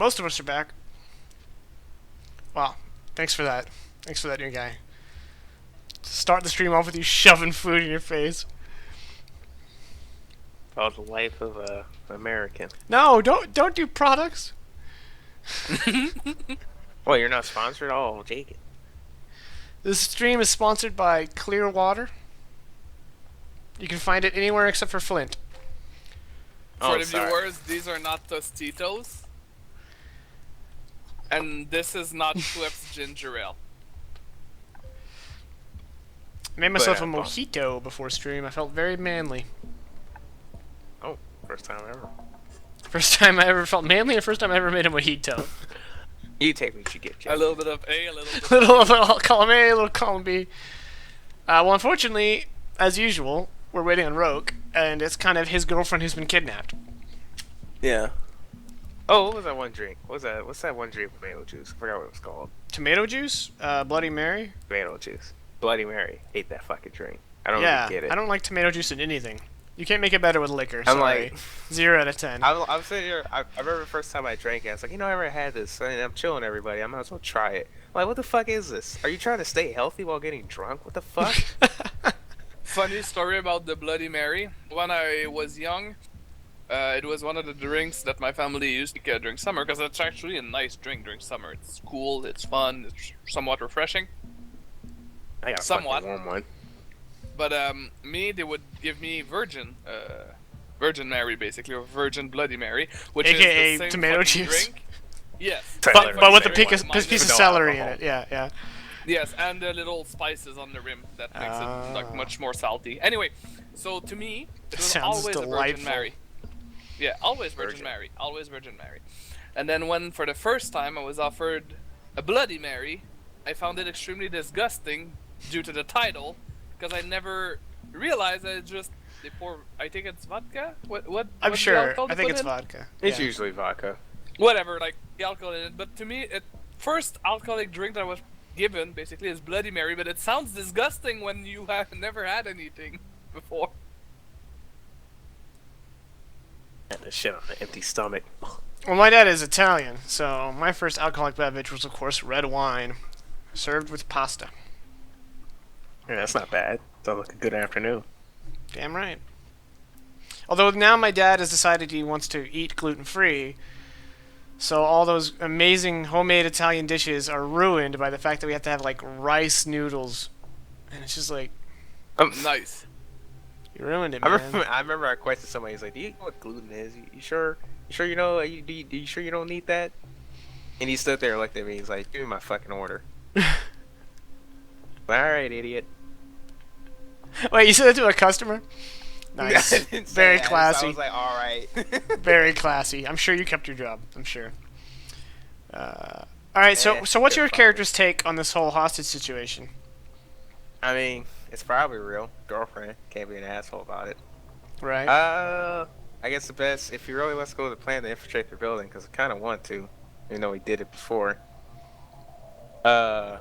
most of us are back. Wow. Thanks for that. Thanks for that, new guy. Start the stream off with you shoving food in your face. Oh, the life of a American. No, don't do products. Well, you're not sponsored? Oh, take it. This stream is sponsored by Clear Water. You can find it anywhere except for Flint. For the viewers, these are not Tostitos. And this is not Schweppes ginger ale. I made myself a mojito before stream. I felt very manly. Oh, first time ever. First time I ever felt manly, or first time I ever made a mojito? You take what you get, Jeff. A little bit of A, a little bit of little column A, a little column B. Well, unfortunately, as usual, we're waiting on Roke, and it's kind of his girlfriend who's been kidnapped. Yeah. Oh, what was that one drink? What was that? What's that one drink with tomato juice? I forgot what it was called. Tomato juice? Bloody Mary? Tomato juice. Bloody Mary. Hate that fucking drink. I don't really get it. I don't like tomato juice in anything. You can't make it better with liquor. I'm sorry. like 0 out of 10. I'm sitting here. I remember the first time I drank it. I was like, I never had this, and I'm chilling everybody. I might as well try it. I'm like, what the fuck is this? Are you trying to stay healthy while getting drunk? What the fuck? Funny story about the Bloody Mary. When I was young, it was one of the drinks that my family used to get during summer, because it's actually a nice drink during summer. It's cool, it's fun, it's somewhat refreshing. I got a somewhat warm one. But they would give me Virgin Mary, basically, or Virgin Bloody Mary, which AKA is the same tomato juice. drink. Yes, but with a piece of no celery alcohol. in it. Yeah. Yes, and the little spices on the rim that makes it like much more salty. Anyway, so to me, it was always a Virgin Mary. Yeah, always Virgin Mary, always Virgin Mary. And then when for the first time I was offered a Bloody Mary, I found it extremely disgusting due to the title, because I never realized that they pour. I think it's vodka. What? I'm what's sure. the alcohol I think it's in? vodka. It's usually vodka. Whatever, like the alcohol in it. But to me, first alcoholic drink that I was given basically is Bloody Mary. But it sounds disgusting when you have never had anything before. And the shit on an empty stomach. Well, my dad is Italian, so my first alcoholic beverage was, of course, red wine, served with pasta. Yeah, that's not bad. Sounds like a good afternoon. Damn right. Although now my dad has decided he wants to eat gluten-free, so all those amazing homemade Italian dishes are ruined by the fact that we have to have, like, rice noodles. And it's just like... Nice. You ruined it, man. I remember I questioned somebody. He's like, "Do you know what gluten is? You sure? You sure you know? You sure you don't need that?" And he stood there and looked at me. He's like, "Give me my fucking order." All right, idiot. Wait, you said that to a customer? Nice. Very that, classy. So I was like, all right. Very classy. I'm sure you kept your job. I'm sure. All right. So what's your character's take on this whole hostage situation? I mean, it's probably real. Girlfriend can't be an asshole about it. Right. I guess the best, if he really wants to go to the plan to infiltrate the building, because I kind of want to, even though he did it before. Oh,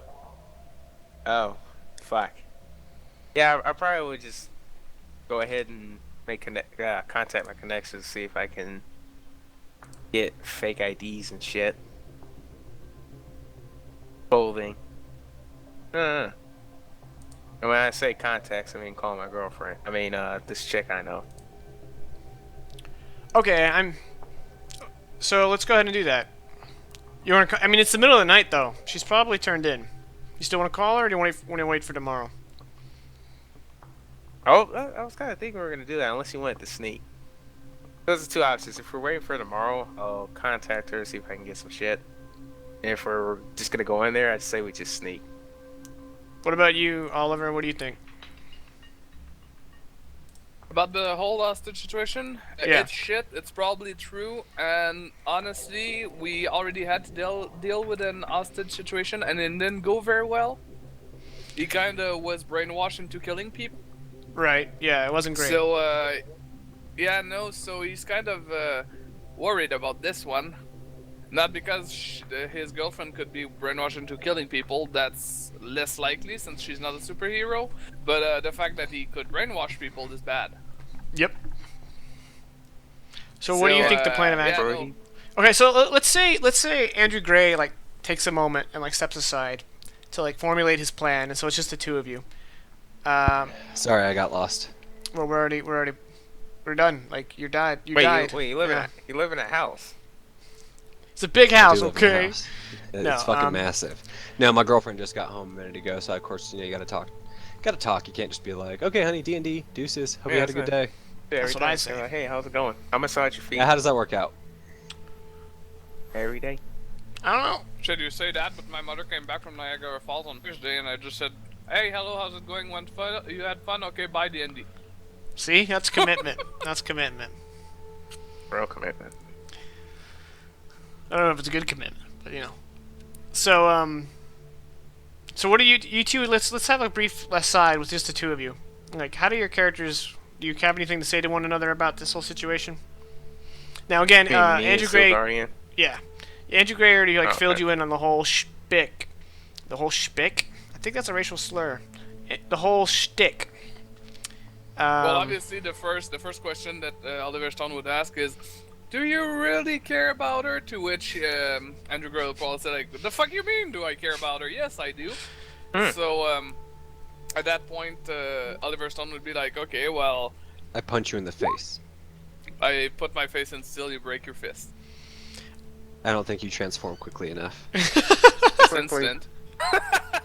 fuck. Yeah, I probably would just go ahead and make contact my connections, see if I can get fake IDs and shit. Clothing. And when I say contacts, I mean call my girlfriend. I mean, this chick I know. Okay, So let's go ahead and do that. You want to? I mean, it's the middle of the night though. She's probably turned in. You still want to call her, or do you want to wait for tomorrow? Oh, I was kind of thinking we were gonna do that, unless you wanted to sneak. Those are two options. If we're waiting for tomorrow, I'll contact her, see if I can get some shit. And if we're just gonna go in there, I'd say we just sneak. What about you, Oliver? What do you think? About the whole hostage situation? Yeah. It's shit, it's probably true, and honestly, we already had to deal with an hostage situation, and it didn't go very well. He kinda was brainwashed into killing people. Right, yeah, it wasn't great. So, so he's kind of worried about this one. Not because his girlfriend could be brainwashed into killing people, that's less likely since she's not a superhero, but the fact that he could brainwash people is bad. Yep. So what do you think the plan of action... Okay, so let's say Andrew Gray like takes a moment and like steps aside to like formulate his plan, and so it's just the two of you. Um, Sorry, I got lost. well, we're done. Like you died. You Wait, died. you live Yeah. in you live in a house. It's a big I house, do live in a okay? house. No, It's fucking massive. No, my girlfriend just got home a minute ago, so of course you gotta talk. Gotta talk. You can't just be like, okay, honey, D&D, deuces. Hope you had a good day. Yeah, That's every what I time. say. They're like, hey, how's it going? I massage your feet Yeah, how does that work out? every day. I don't know. Should you say that? But my mother came back from Niagara Falls on Thursday, and I just said, "Hey, hello, how's it going? Went fun? You had fun? Okay, bye, D&D." See, that's commitment. That's commitment. Real commitment. I don't know if it's a good commitment, but you know. So so what do you two? Let's have a brief aside with just the two of you. Like, how do your characters? Do you have anything to say to one another about this whole situation? Now again, Me and Andrew Gray. Silvarian. Yeah, Andrew Gray already like Oh, filled okay. you in on the whole shtick. The whole shtick. I think that's a racial slur. The whole shtick. Well, obviously, the first question that Oliver Stone would ask is, "Do you really care about her?" To which Andrew Gray will probably say, "Like, the fuck you mean? Do I care about her? Yes, I do." So at that point, Oliver Stone would be like, "Okay, well, I punch you in the face. I put my face in steel, you break your fist." I don't think you transform quickly enough. It's instant. I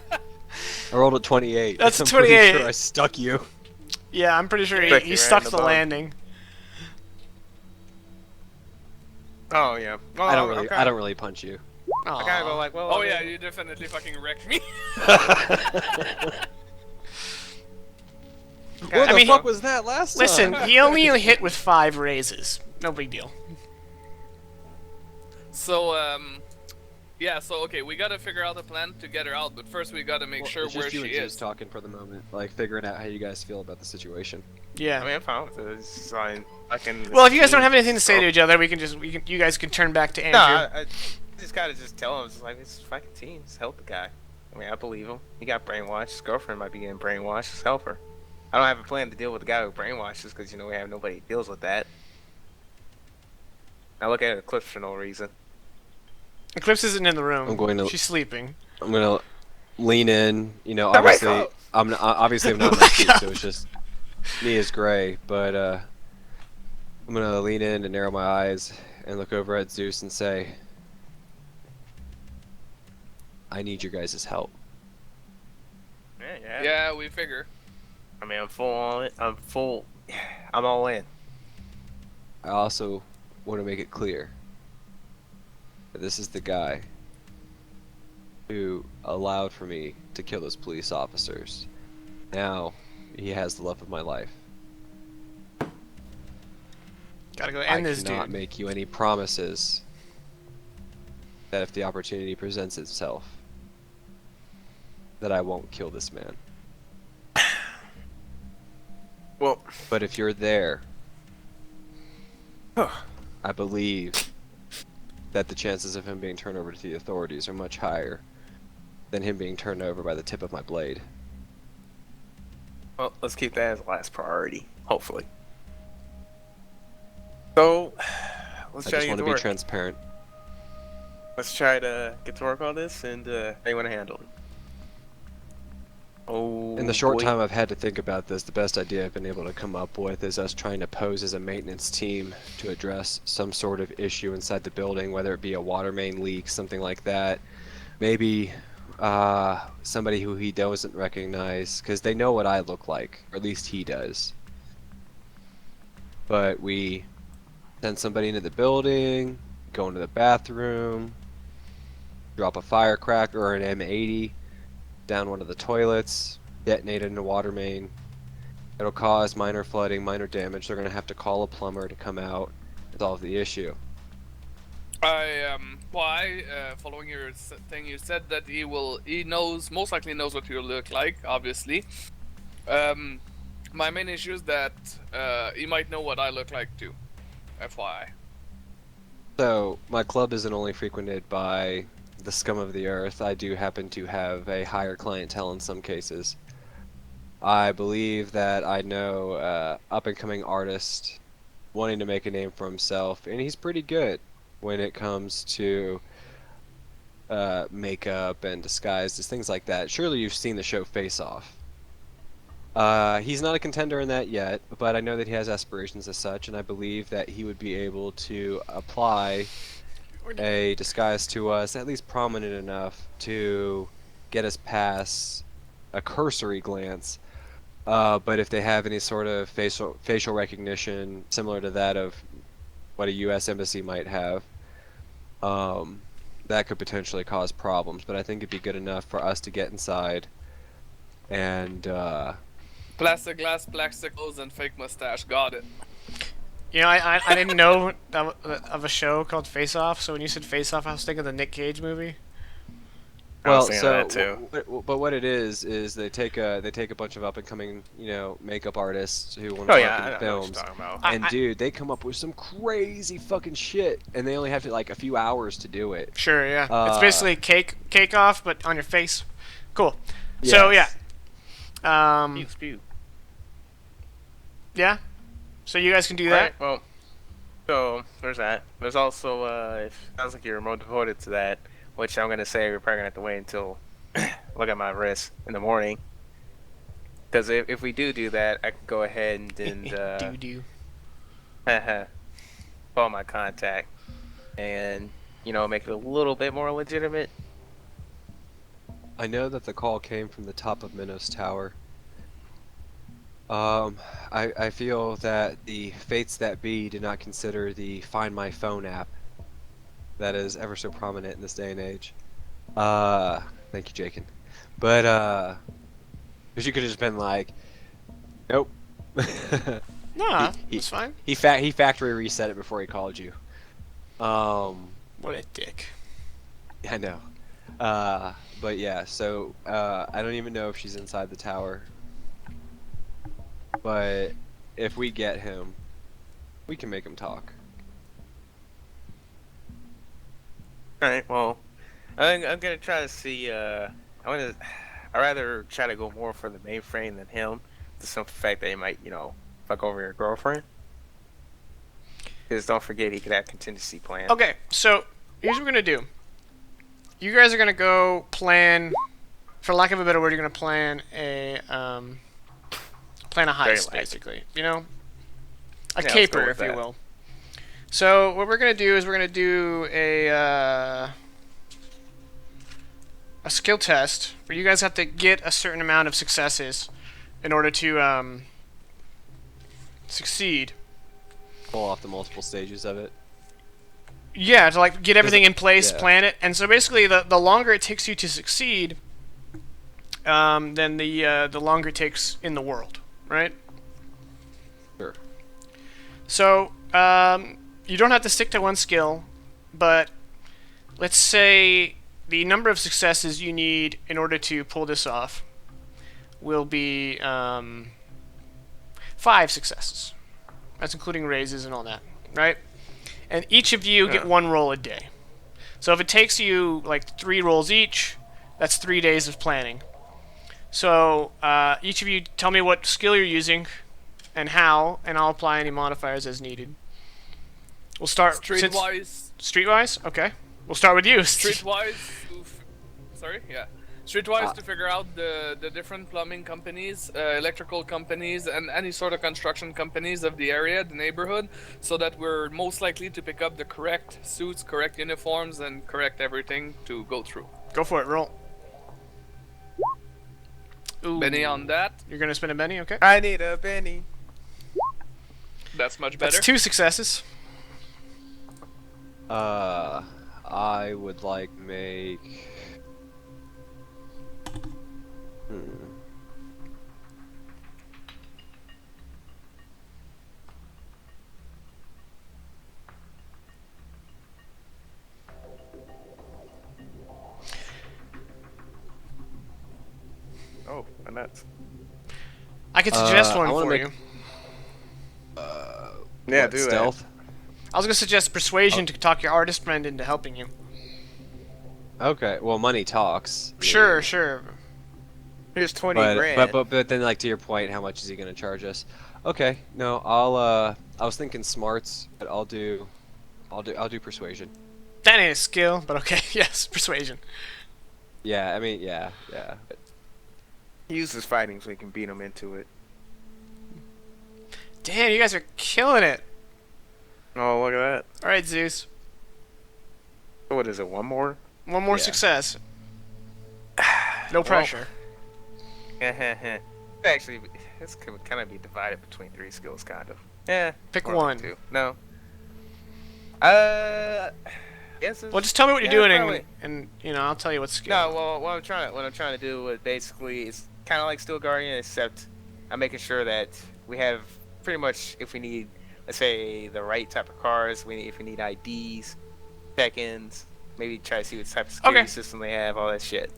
rolled a 28. That's a I'm pretty 28. sure I stuck you. Yeah, I'm pretty sure Like he you stuck ran the the bone. landing. Oh yeah. Well, I don't okay. really punch you. I kind of go like, well. Oh I yeah, mean, you definitely fucking wrecked me. What the mean, fuck was that last Listen, time? he only hit with 5 raises. No big deal. So yeah. So okay, we gotta figure out a plan to get her out, but first we gotta make sure It's where just you she and Zeus is. talking for the moment, like figuring out how you guys feel about the situation. Yeah. I mean, I'm fine with it. It's just, I can. Well, if you guys don't have anything to say to each other, you guys can turn back to Andrew. No, I just gotta just tell him. It's like it's a fucking team. Just help the guy. I mean, I believe him. He got brainwashed. His girlfriend might be getting brainwashed. Just help her. I don't have a plan to deal with the guy who brainwashes because you know we have nobody who deals with that. I look at Eclipse for no reason. Eclipse isn't in the room. I'm going to- She's sleeping. I'm gonna lean in. You know, Now wake obviously, up! obviously I'm not in my seat, so it's just me as Gray. But I'm gonna lean in and narrow my eyes and look over at Zeus and say, "I need your guys' help." Yeah. Yeah, we figure. I mean, I'm full on it. I'm full. I'm all in. I also want to make it clear that this is the guy who allowed for me to kill those police officers. Now he has the love of my life. Gotta go I end this cannot dude. make you any promises that if the opportunity presents itself, that I won't kill this man. Well, But if you're there, I believe that the chances of him being turned over to the authorities are much higher than him being turned over by the tip of my blade. well, let's keep that as last priority. Hopefully. So, let's I try just to get want to to be work. transparent. Let's try to get to work on this, and how you want to handle it? Oh, In the short boy. time I've had to think about this, the best idea I've been able to come up with is us trying to pose as a maintenance team to address some sort of issue inside the building, whether it be a water main leak, something like that. Maybe somebody who he doesn't recognize, because they know what I look like, or at least he does. But we send somebody into the building, go into the bathroom, drop a firecracker or an M80 down one of the toilets, detonate it in a water main. It'll cause minor flooding, minor damage. They're going to have to call a plumber to come out and solve the issue. Following your thing, you said that he most likely knows what you look like, obviously. My main issue is that he might know what I look like too, FYI. So, my club isn't only frequented by the scum of the earth. I do happen to have a higher clientele in some cases. I believe that I know up-and-coming artist wanting to make a name for himself, and he's pretty good. when it comes to makeup and disguises, things like that. Surely you've seen the show Face Off. He's not a contender in that yet, but I know that he has aspirations as such, and I believe that he would be able to apply a disguise to us, at least prominent enough to get us past a cursory glance. But if they have any sort of facial recognition similar to that of what a U.S. embassy might have, that could potentially cause problems. But I think it'd be good enough for us to get inside and plastic glass, plastic clothes, and fake mustache. Got it. You know, I didn't know of a show called Face Off. So when you said Face Off, I was thinking of the Nick Cage movie. well, that so too. but what it is they take a bunch of up and coming makeup artists who want Oh to yeah, work in I know what films. you're talking about. And dude, they come up with some crazy fucking shit, and they only have to like a few hours to do it. Sure, yeah. It's basically cake off, but on your face. Cool. So yeah. Spew, spew. Yeah. So you guys can do Right, that. well, so there's that. There's also, it sounds like you're more devoted to that, which I'm gonna say we're probably gonna have to wait until look at my wrist in the morning. Because if we do that, I can go ahead and do. call my contact and make it a little bit more legitimate. I know that the call came from the top of Minos Tower. I feel that the fates that be did not consider the Find My Phone app that is ever so prominent in this day and age. Thank you, Jakin. But, because you could have just been like, nope. Nah, He- it's fine. He factory reset it before he called you. What a dick. I know. But yeah, so I don't even know if she's inside the tower. But if we get him, we can make him talk. Alright, well, I'm gonna try to see, I'd rather try to go more for the mainframe than him, to some fact that he might, fuck over your girlfriend. Because don't forget, he could have contingency plans. Okay, so here's what we're gonna do. You guys are gonna go plan, for lack of a better word, you're gonna plan a heist, basically. You know, a Yeah, let's go caper, with if you that. will. So what we're gonna do is we're gonna do a skill test where you guys have to get a certain amount of successes in order to succeed. Pull off the multiple stages of it. Yeah, to like get everything in place, yeah. plan it, and so basically the longer it takes you to succeed, then the longer it takes in the world, right? Sure. So you don't have to stick to one skill, but let's say the number of successes you need in order to pull this off will be 5 successes. That's including raises and all that, right? And each of you get 1 roll a day. So if it takes you like 3 rolls each, that's 3 days of planning. So each of you tell me what skill you're using and how, and I'll apply any modifiers as needed. We'll start Streetwise. Streetwise? Okay. We'll start with you. Streetwise. Sorry. Yeah. Streetwise to figure out the different plumbing companies, electrical companies, and any sort of construction companies of the area, the neighborhood, so that we're most likely to pick up the correct suits, correct uniforms, and correct everything to go through. Go for it. Roll. Ooh. Benny on that. You're gonna spend a Benny, okay? I need a Benny. That's much better. That's 2 successes. I would like make. Oh, and that's... I could suggest I one wanna for make- you. Yeah, What, do stealth? I was gonna suggest persuasion to talk your artist friend into helping you. Okay, well, money talks. Sure, sure. that. Here's 20 But, grand. but then, like, to your point, how much is he gonna charge us? Okay, no, I'll I was thinking smarts, but I'll do I'll do persuasion. That ain't a skill, but okay. Yes, persuasion. Yeah, I mean, yeah. He uses fighting so he can beat him into it. Damn, you guys are killing it. Oh, look at All right, Zeus. that. What is it? One more? One more Yeah. success. No pressure. Actually, this could kind of be divided between 3 skills, kind of. Yeah. Pick more one. like 2. No. Yes. Well, just tell me what you're yeah, doing, probably. and I'll tell you what skill. No, well, what I'm trying to do is basically it's kind of like Steel Guardian, except I'm making sure that we have pretty much if we need, let's say, the right type of cars, if we need IDs, check-ins, maybe try to see what type of security system they have, all that shit.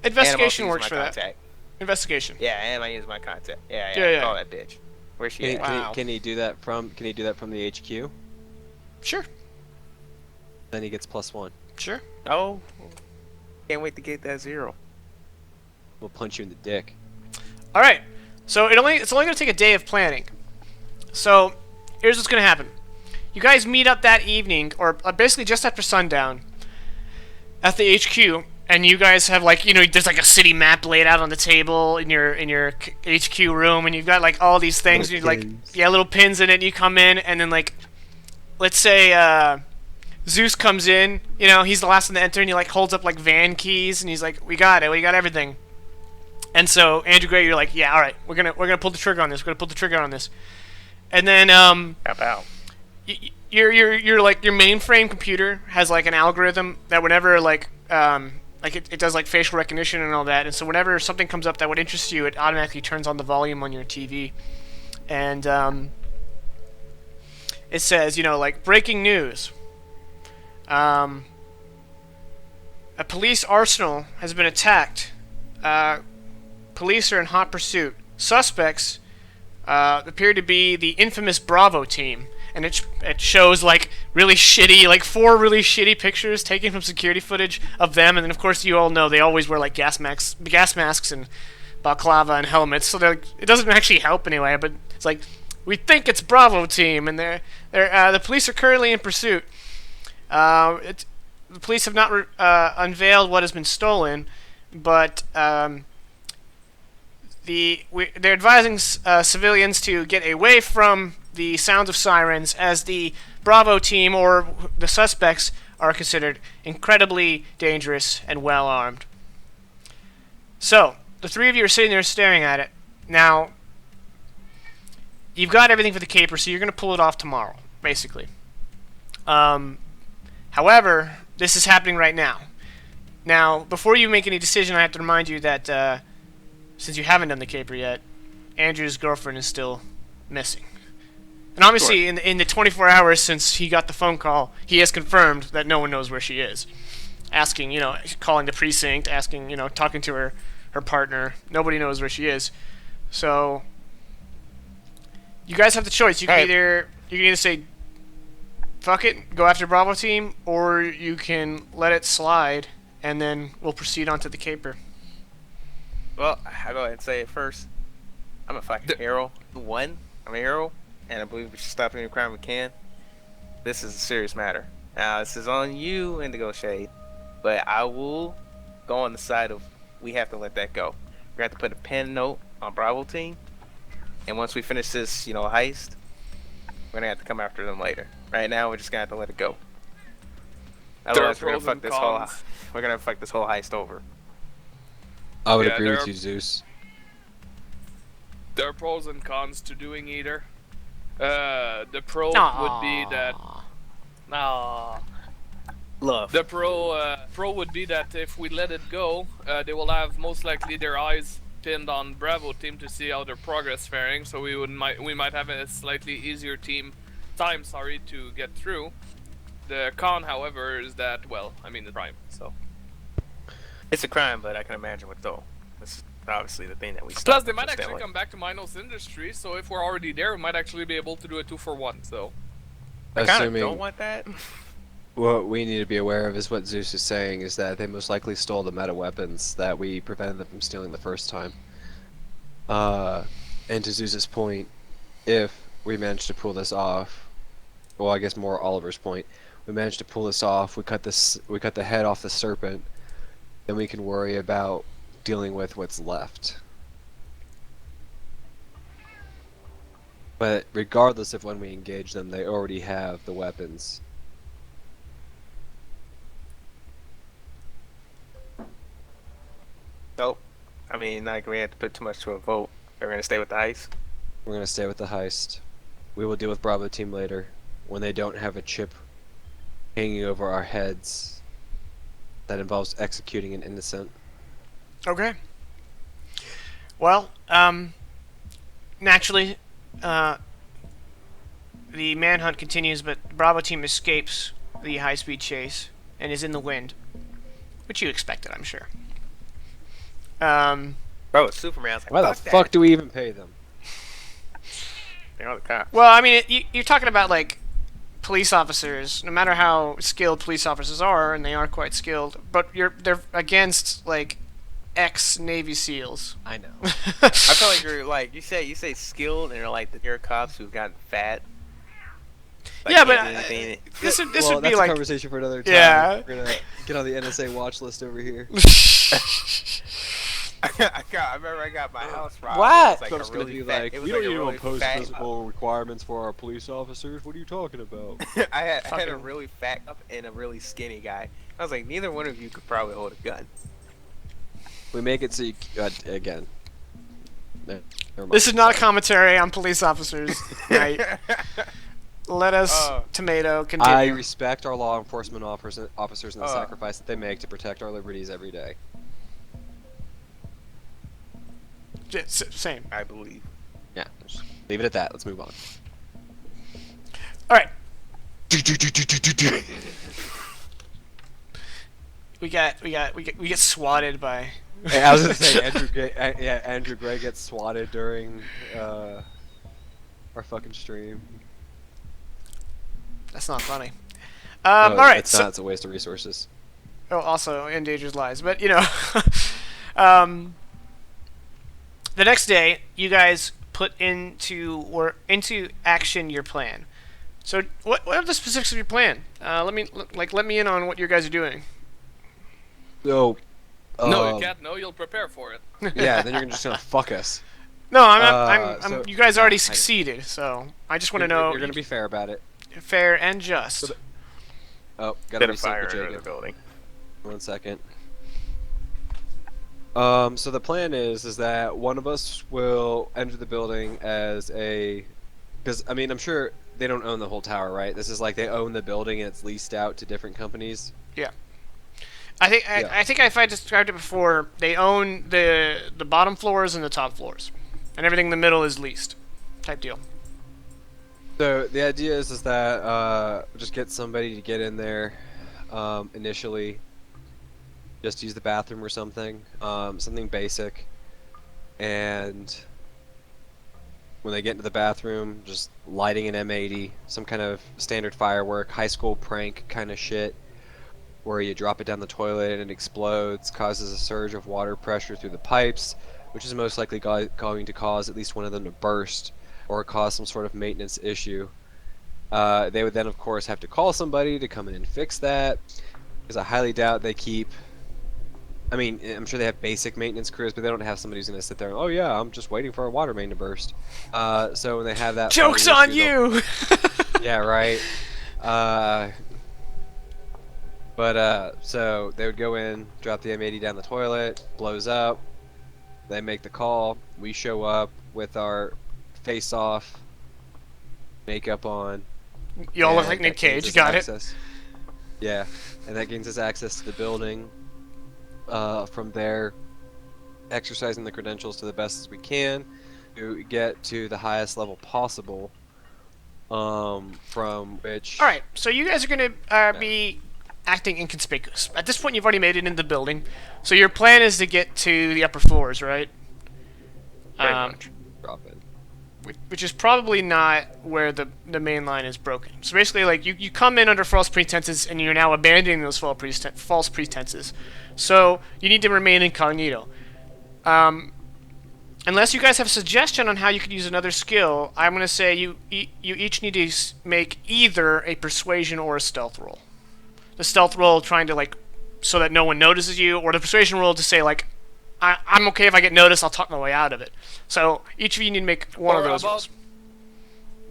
Investigation And I'm also works for using my that. contact. Investigation. Yeah, and I use my contact. Yeah, Yeah. call that bitch. Where's she at? Wow. Can he do that from the HQ? Sure. Then he gets +1. Sure. Oh, can't wait to get that 0. We'll punch you in the dick. All right. So it's only going to take a day of planning. So here's what's going to happen. You guys meet up that evening, or basically just after sundown, at the HQ, and you guys have there's like a city map laid out on the table in your HQ room, and you've got like all these things, and you little pins in it. And you come in, and then let's say Zeus comes in, he's the last one to enter, and he holds up van keys, and he's like, we got everything. And so Andrew Gray, you're like, yeah, all right, we're gonna pull the trigger on this. And then Tap out. your mainframe computer has an algorithm that whenever it does facial recognition and all that, and so whenever something comes up that would interest you, it automatically turns on the volume on your TV, and it says breaking news. A police arsenal has been attacked. Police are in hot pursuit. Suspects appear to be the infamous Bravo team, and it shows really shitty, 4 really shitty pictures taken from security footage of them, and then of course you all know they always wear gas masks and balaclava and helmets, so it doesn't actually help anyway. But it's we think it's Bravo team, and the police are currently in pursuit. The police have not unveiled what has been stolen, but they're advising civilians to get away from the sounds of sirens, as the Bravo team or the suspects are considered incredibly dangerous and well armed. So, the 3 of you are sitting there staring at it. Now, you've got everything for the caper, so you're going to pull it off tomorrow, basically. However, this is happening right now. Now, before you make any decision, I have to remind you that since you haven't done the caper yet, Andrew's girlfriend is still missing. And obviously, in the 24 hours since he got the phone call, he has confirmed that no one knows where she is. Asking, calling the precinct, asking, talking to her partner. Nobody knows where she is. So, you guys have the choice. You can either say, fuck it, go after Bravo team, or you can let it slide, and then we'll proceed on to the caper. Well, I'll go ahead and say it first. I'm a fucking hero. I'm a hero, and I believe we should stop any crime we can. This is a serious matter. Now, this is on you, Indigo Shade, but I will go on the side of we have to let that go. We have to put a pen note on Bravo team, and once we finish this, heist, we're gonna have to come after them later. Right now, we're just gonna have to let it go. Otherwise, we're gonna fuck this whole heist over. I would agree with you, Zeus. There are pros and cons to doing either. The pro would be that. Love. The pro would be that if we let it go, they will have most likely their eyes pinned on Bravo team to see how their progress faring. So we might have a slightly easier time to get through. The con, however, is that the crime. So it's a crime, but I can imagine what though. This is obviously the thing that we. Plus, they might actually come back to Minos Industry. So if we're already there, we might actually be able to do a 2-for-1. So I kind of don't want that. What we need to be aware of is what Zeus is saying is that they most likely stole the meta weapons that we prevented them from stealing the first time. And to Zeus's point, if we manage to pull this off, well, I guess more Oliver's point, we manage to pull this off, we cut the head off the serpent, then we can worry about dealing with what's left. But regardless of when we engage them, they already have the weapons. Nope. I mean, like, we had to put too much to a vote. We're gonna stay with the heist. We're gonna stay with the heist. We will deal with Bravo Team later, when they don't have a chip hanging over our heads that involves executing an innocent. Okay. Well, naturally, the manhunt continues, but Bravo Team escapes the high-speed chase and is in the wind, which you expected, I'm sure. Bro, it's Superman. I was like, Why the fuck do we even pay them? They're all the cops. Well, I mean, you're talking about, like, police officers, no matter how skilled police officers are, and they are quite skilled, but they're against, like, ex-Navy SEALs. I know. I feel like you're like you say skilled, and you're like you're cops who've gotten fat. Like, yeah, but this would that's be a like conversation for another time. Yeah. We're gonna get on the NSA watch list over here. I remember I got my house robbed. What? It was like Trump's a gonna really be fat, like, it we was don't like a even really impose fat, physical requirements for our police officers. What are you talking about? I had a Fucking- really fat cop and a really skinny guy. I was like, neither one of you could probably hold a gun. We make it so you again. Never mind. This is not a commentary on police officers. Right. Let us, Tomato, continue. I respect our law enforcement officers and the sacrifice that they make to protect our liberties every day. Same. I believe. Yeah, just leave it at that. Let's move on. All right. We get swatted by. Hey, I was gonna say Andrew Gray gets swatted during our fucking stream. That's not funny. No, all right. it's not. It's a waste of resources. Oh, also endangers lives, but you know. The next day, you guys put into action your plan. So, what are the specifics of your plan? Let me in on what you guys are doing. So, No, you can't know. You'll prepare for it. yeah, then you're just gonna fuck us. No, I'm so- you guys already I know. succeeded, so I just want to know You're gonna be fair about it. fair and just. So Oh, gotta Bit be of fire simple, under the Jacob. building. 1 second. So the plan is that one of us will enter the building as because I mean I'm sure they don't own the whole tower, right? This is like they own the building and it's leased out to different companies. I think if I described it before, they own the bottom floors and the top floors, and everything in the middle is leased, type deal. So the idea is that just get somebody to get in there initially. Just use the bathroom or something, something basic, and when they get into the bathroom, just lighting an M80, some kind of standard firework, high school prank kind of shit, where you drop it down the toilet and it explodes, causes a surge of water pressure through the pipes, which is most likely going to cause at least one of them to burst or cause some sort of maintenance issue. They would then, of course, have to call somebody to come in and fix that, because I highly doubt they keep. I mean, I'm sure they have basic maintenance crews, but they don't have somebody who's going to sit there and, oh yeah, I'm just waiting for a water main to burst. So when they have that... Joke's on you! Yeah, right. So they would go in, drop the M80 down the toilet, blows up, they make the call, we show up with our face off, makeup on. You all look and like Nick that gains Cage, us got it? access. Yeah, and that gains us access to the building. From there, exercising the credentials to the best as we can to get to the highest level possible. From which. All right, so you guys are going to be acting inconspicuous. At this point, you've already made it into the building, so your plan is to get to the upper floors, right? Pretty much. Drop in. Which is probably not where the main line is broken. So basically, like, you come in under false pretenses, and you're now abandoning those false pretenses. So you need to remain incognito. And unless you guys have a suggestion on how you could use another skill, I'm going to say you each need to make either a persuasion or a stealth roll. The stealth roll trying to, like, so that no one notices you, or the persuasion roll to say, like, I'm okay if I get noticed, I'll talk my way out of it. So each of you need to make one of those rolls.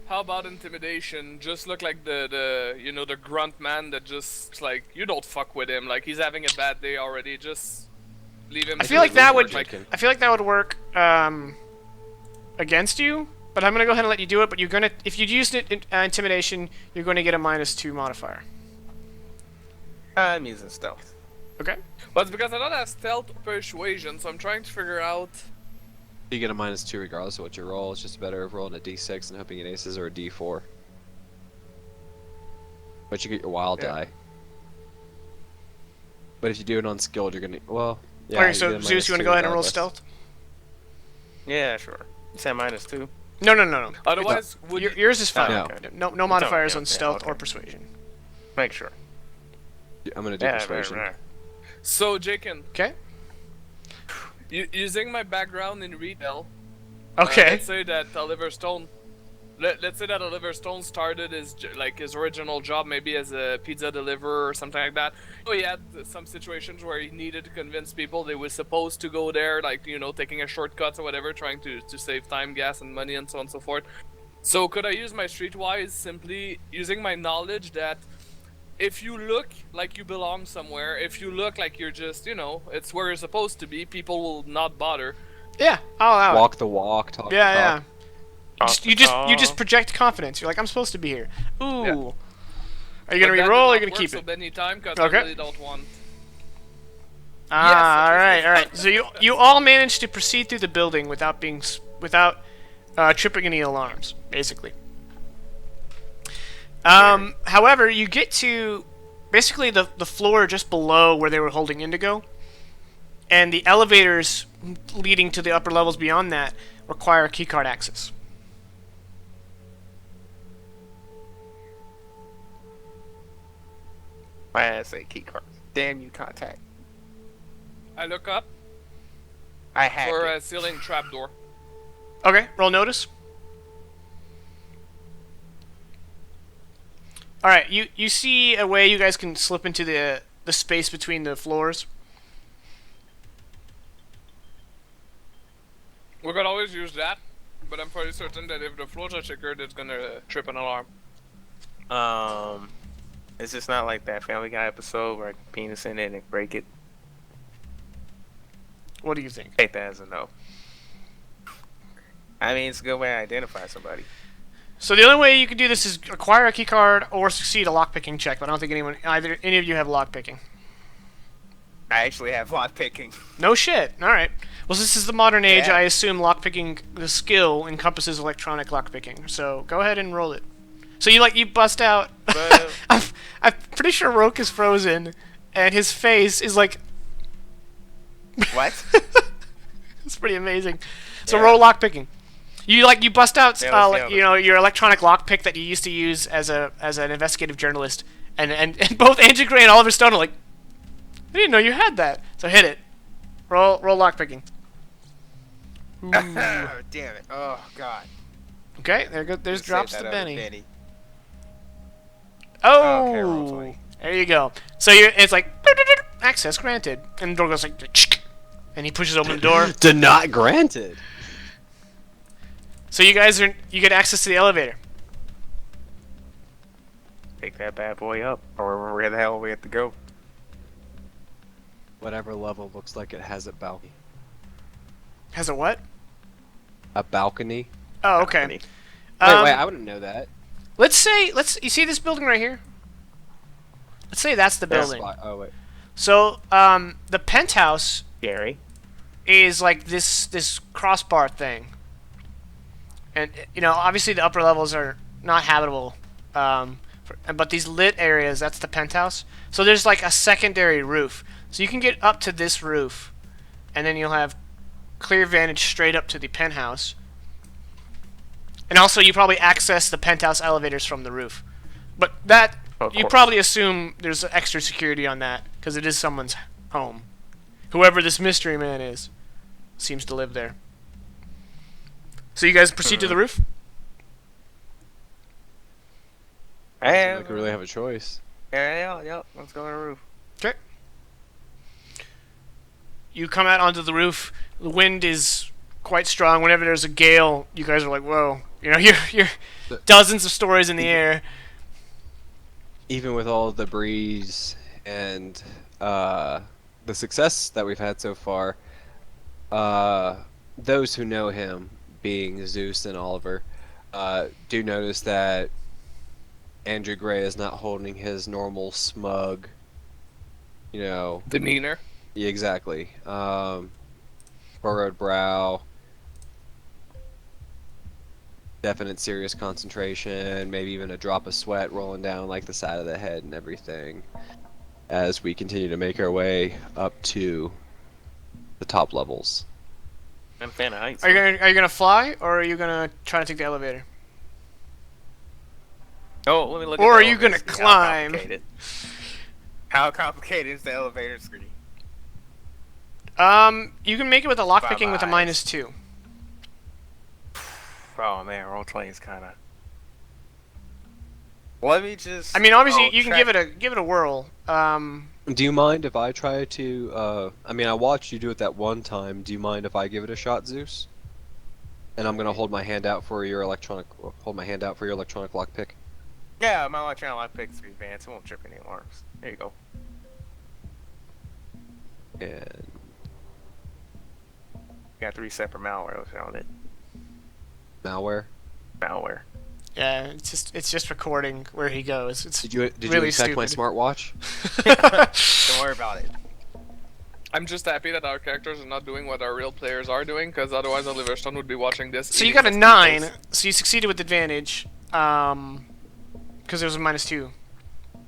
How about intimidation? Just look like the grunt man that just, like, you don't fuck with him. Like, he's having a bad day already. Just leave him. I feel like that would work against you. But I'm gonna go ahead and let you do it. But you're gonna, if you use intimidation, you're going to get a -2 modifier. I'm using stealth. Okay. But it's because I don't have stealth or persuasion, so I'm trying to figure out. You get a -2 regardless of what you roll. It's just better rolling a d6 and hoping it aces or a d4. But you get your wild die. But if you do it on skilled, you're gonna yeah. Alright, so Zeus, you want to go ahead and roll stealth? Yeah, sure. You said -2. No. Otherwise, yours is fine. No. No modifiers on stealth or persuasion. Make sure. I'm gonna do persuasion. Right. So, Jaken. Okay. Using my background in retail. Okay. Let's say that Oliver Stone. Let's say that Oliver Stone started his original job maybe as a pizza deliverer or something like that. So he had some situations where he needed to convince people they were supposed to go there, like, you know, taking a shortcut or whatever, trying to save time, gas, and money, and so on and so forth. So could I use my streetwise simply using my knowledge that if you look like you belong somewhere, if you look like you're just, you know, it's where you're supposed to be, people will not bother. Yeah, I'll allow it. Walk the walk, talk the Yeah. talk. You just project confidence. You're like, I'm supposed to be here. Ooh. Yeah. Are you gonna re-roll or are you gonna keep so it? many time because Okay. I really don't want. Ah, all right. So you all managed to proceed through the building without tripping any alarms, basically. However, you get to basically the floor just below where they were holding Indigo, and the elevators leading to the upper levels beyond that require keycard access. I say key card. Damn you, contact. I look up I hacked for it. a ceiling trapdoor. Okay, roll notice. Alright, you see a way you guys can slip into the space between the floors? We could always use that, but I'm pretty certain that if the floors are secured, it's gonna trip an alarm. Is this not like that Family Guy episode where I penis in it and break it? What do you think? Take that as a no. I mean, it's a good way to identify somebody. So the only way you can do this is acquire a keycard or succeed a lockpicking check, but I don't think any of you have lockpicking. I actually have lock picking. No shit. Alright. Well, this is the modern age, Yeah. I assume lockpicking, the skill, encompasses electronic lockpicking. So go ahead and roll it. So you bust out... But, I'm pretty sure Roke is frozen, and his face is like... what? It's pretty amazing. So Yeah. roll lockpicking. You bust out, Yeah, let's see how your electronic lockpick that you used to use as an investigative journalist, and both Andrew Gray and Oliver Stone are like, I didn't know you had that. So hit it. Roll lockpicking. Oh, damn it. Oh, God. Okay, there's Just drops save to that other Benny. Oh, okay, roll Oh, 20. there you go. So it's like access granted, and the door goes like, and he pushes open the door. Not granted. So you get access to the elevator. Pick that bad boy up, or where the hell we have to go. Whatever level looks like it has a balcony. Has a what? A balcony? Oh, okay. Balcony. Wait, I wouldn't know that. You see this building right here? Let's say that's the building. Oh wait. So, the penthouse Gary. is like this crossbar thing. And, obviously the upper levels are not habitable. But these lit areas, that's the penthouse. So there's like a secondary roof. So you can get up to this roof, and then you'll have clear vantage straight up to the penthouse. And also you probably access the penthouse elevators from the roof. But that, Of you course. probably assume there's extra security on that, because it is someone's home. Whoever this mystery man is seems to live there. So you guys proceed to the roof? Doesn't like we really have a choice. Yeah. Let's go to the roof. Okay. You come out onto the roof. The wind is quite strong. Whenever there's a gale, you guys are like, whoa. You know, you're dozens of stories in the air. Even with all the breeze and the success that we've had so far, those who know him, being Zeus and Oliver, do notice that Andrew Gray is not holding his normal smug, demeanor. Yeah, exactly. Furrowed brow, definite serious concentration, maybe even a drop of sweat rolling down like the side of the head and everything, as we continue to make our way up to the top levels. I'm a fan of heights. Are you gonna fly, or are you gonna try to take the elevator? Oh, let me look. Or at are you gonna climb? How complicated is the elevator screen? You can make it with a lockpicking with a -2. Oh man, role playing is kind of. Let me just. I mean, obviously you can give it a whirl. Do you mind if I try to? I mean, I watched you do it that one time. Do you mind if I give it a shot, Zeus? And I'm gonna hold my hand out for your electronic. Hold my hand out for your electronic lockpick. Yeah, my electronic lockpick's advanced. It won't trip any alarms. There you go. And got 3 separate malwares on it. Malware. Yeah, it's just recording where he goes. Did you really infect my stupid. smartwatch? Don't worry about it. I'm just happy that our characters are not doing what our real players are doing, because otherwise Oliver Stone would be watching this. So you got a 9, so you succeeded with advantage, because it was a -2.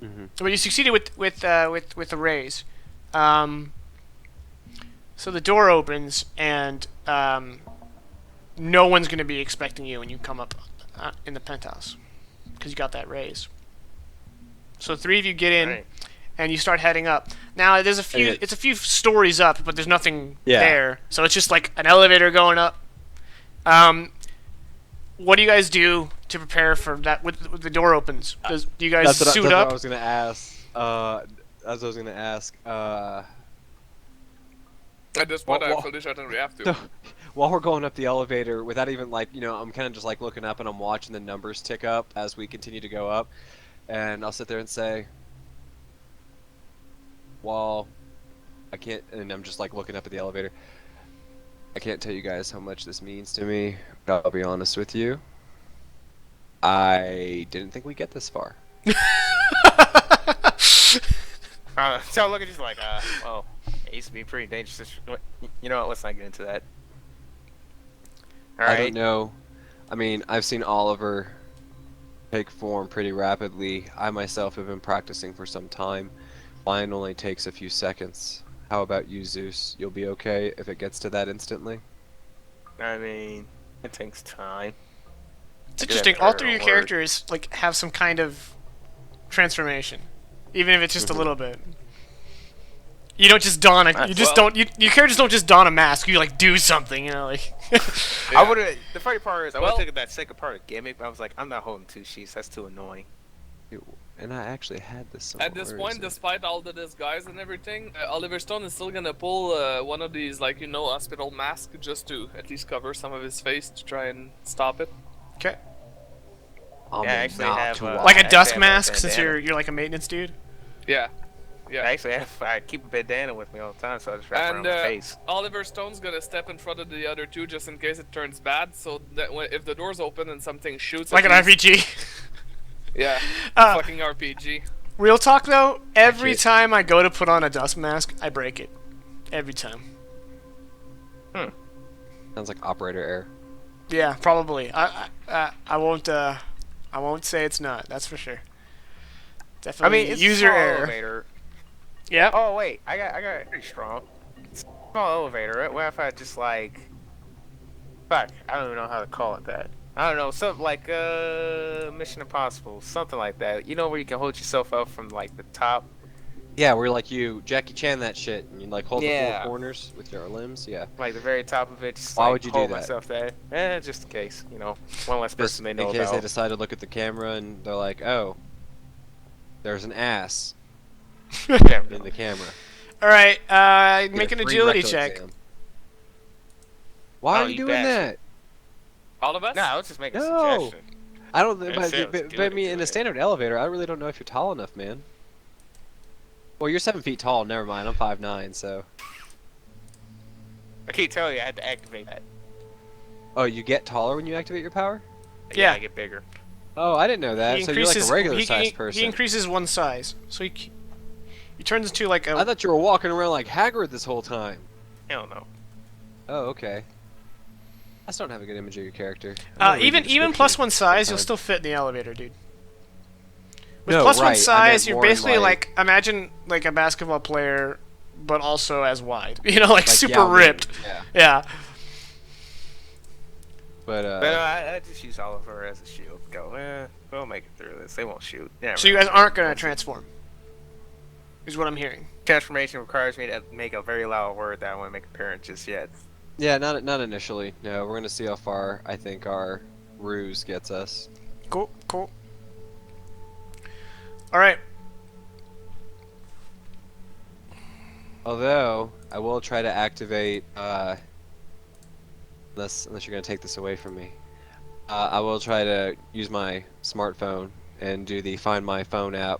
Mm-hmm. But you succeeded with the raise. So the door opens, and no one's going to be expecting you when you come up in the penthouse, because you got that raise. So 3 of you get in, and you start heading up. Now there's it's a few stories up, but there's nothing there. So it's just like an elevator going up. What do you guys do to prepare for that? With the door opens, do you guys suit up? That's what I was gonna ask. As I was gonna ask. At this point, I fully certainly have to. So, while we're going up the elevator, without even I'm kind of just like looking up and I'm watching the numbers tick up as we continue to go up, and I'll sit there and say, "Well, I can't," and I'm just like looking up at the elevator. I can't tell you guys how much this means to me, but I'll be honest with you. I didn't think we'd get this far. So look at just like, well, it used to be pretty dangerous. You know what? Let's not get into that. All right. I don't know. I mean, I've seen Oliver take form pretty rapidly. I myself have been practicing for some time. Mine only takes a few seconds. How about you, Zeus? You'll be okay if it gets to that instantly? I mean, it takes time. It's interesting. All 3 of your characters have some kind of transformation, even if it's just a little bit. You don't just don a. You just don't. Your characters don't just don a mask. You do something. Yeah. I would have. The funny part is, I would have taken that second part of gimmick, but I was like, I'm not holding 2 sheets. That's too annoying. And I actually had this somewhere. At this point, despite all the disguise and everything, Oliver Stone is still gonna pull one of these, hospital masks just to at least cover some of his face to try and stop it. Okay. I actually have like a dust mask, since you're like a maintenance dude. Yeah. I keep a bandana with me all the time, so I just wrap around my face. Oliver Stone's gonna step in front of the other 2 just in case it turns bad, so that if the door's open and something shoots, like an RPG. Yeah, fucking RPG. Real talk though, every time I go to put on a dust mask, I break it. Every time. Sounds like operator error. Yeah, probably. I won't say it's not. That's for sure. Definitely. I mean, it's user a small error. elevator. Yeah. Oh wait, I got it pretty strong. It's a small elevator. What if I just fuck? I don't even know how to call it that. I don't know, something like Mission Impossible, something like that. You know where you can hold yourself up from the top. Yeah, where like you Jackie Chan that shit, and you like hold the Yeah. four corners with your limbs. Yeah. Like the very top of it, just Why like would you do hold that? myself there. Just in case, you know, one less Just person they in know case they about. decide to look at the camera and they're like, oh, there's an ass Yeah, in the camera. Alright, Get make a an free agility rectal check. exam. Why Oh, are you you doing bastard. that? All of us? No, I was just making a No. suggestion. I don't. I But, said I was but, doing but I it, mean, in doing a it. standard elevator, I really don't know if you're tall enough, man. Well, you're 7 feet tall. Never mind. I'm 5'9", so. I keep telling you, I had to activate that. Oh, you get taller when you activate your power? Yeah. I get bigger. Oh, I didn't know that. He So you're like a increases regular he, sized he, person. he increases one size. So he turns into like a I thought you were walking around like Hagrid this whole time. Hell no. Oh, okay. I still don't have a good image of your character. I'm gonna read the even description plus one size, sometime. you'll still fit in the elevator, dude. With No, plus right, I one meant size, you're more in, basically like- like imagine like a basketball player, but also as wide. You know, like super Yao Ming, ripped. Yeah. Yeah. But I just use Oliver as a shield. Go, we'll make it through this. They won't shoot. Never So you mind. guys aren't gonna transform. Is what I'm hearing. Transformation requires me to make a very loud word that I want to make apparent just yet. yeah, not initially. No, we're gonna see how far I think our ruse gets us. Cool, cool. All right. Although I will try to activate, unless you're gonna take this away from me, I will try to use my smartphone and do the Find My Phone app.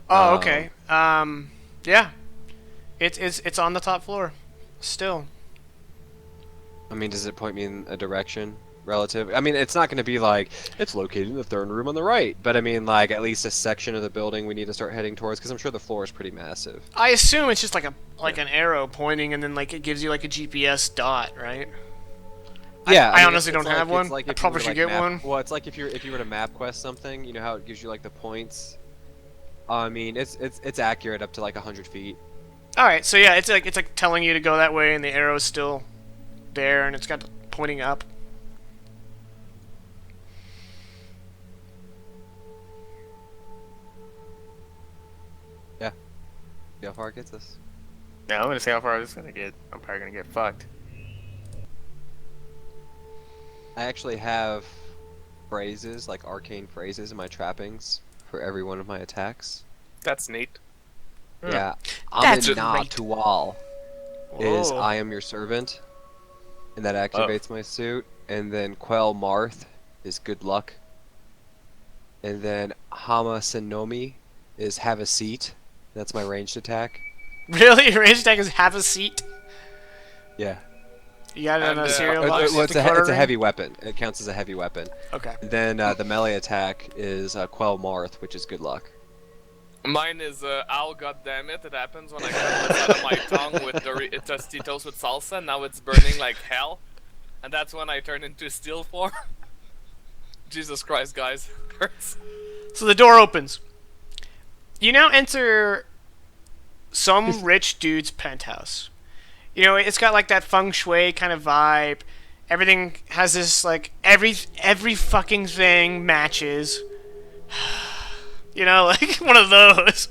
Oh, okay. Yeah. It's on the top floor, still. I mean, does it point me in a direction relative? I mean, it's not going to be like it's located in the third room on the right, but I mean, like at least a section of the building we need to start heading towards because I'm sure the floor is pretty massive. I assume it's just like an arrow pointing, and then like it gives you like a GPS dot, right? Yeah, I mean, honestly don't have one. Like I if you probably were to, should like, get map- one. Well, it's like if you were to map quest something, you know how it gives you like the points. I mean, it's accurate up to like 100 feet. All right, so yeah, it's like telling you to go that way, and the arrow's still there, and it's got pointing up. See how far it gets us. Now I'm gonna see how far this is gonna get. I'm probably gonna get fucked. I actually have phrases, like arcane phrases in my trappings for every one of my attacks. That's neat. Yeah. That's Amin great. to all is Whoa. I am your servant. And that activates my suit. And then Quell Marth is good luck. And then Hama Senomi is have a seat. That's my ranged attack. Really? Range attack is have a seat. Yeah. You got it on And, a cereal Well, box. it's Dakota a ring? heavy weapon. It counts as a heavy weapon. Okay. Then the melee attack is Quell Marth, which is good luck. Mine is ow, goddammit, it happens when I cut the side of my tongue with Tostitos with salsa, now it's burning like hell. And that's when I turn into steel form. Jesus Christ, guys. Hurts. So the door opens. You now enter some rich dude's penthouse. You know, it's got like that feng shui kind of vibe. Everything has this like every fucking thing matches. You know, like one of those.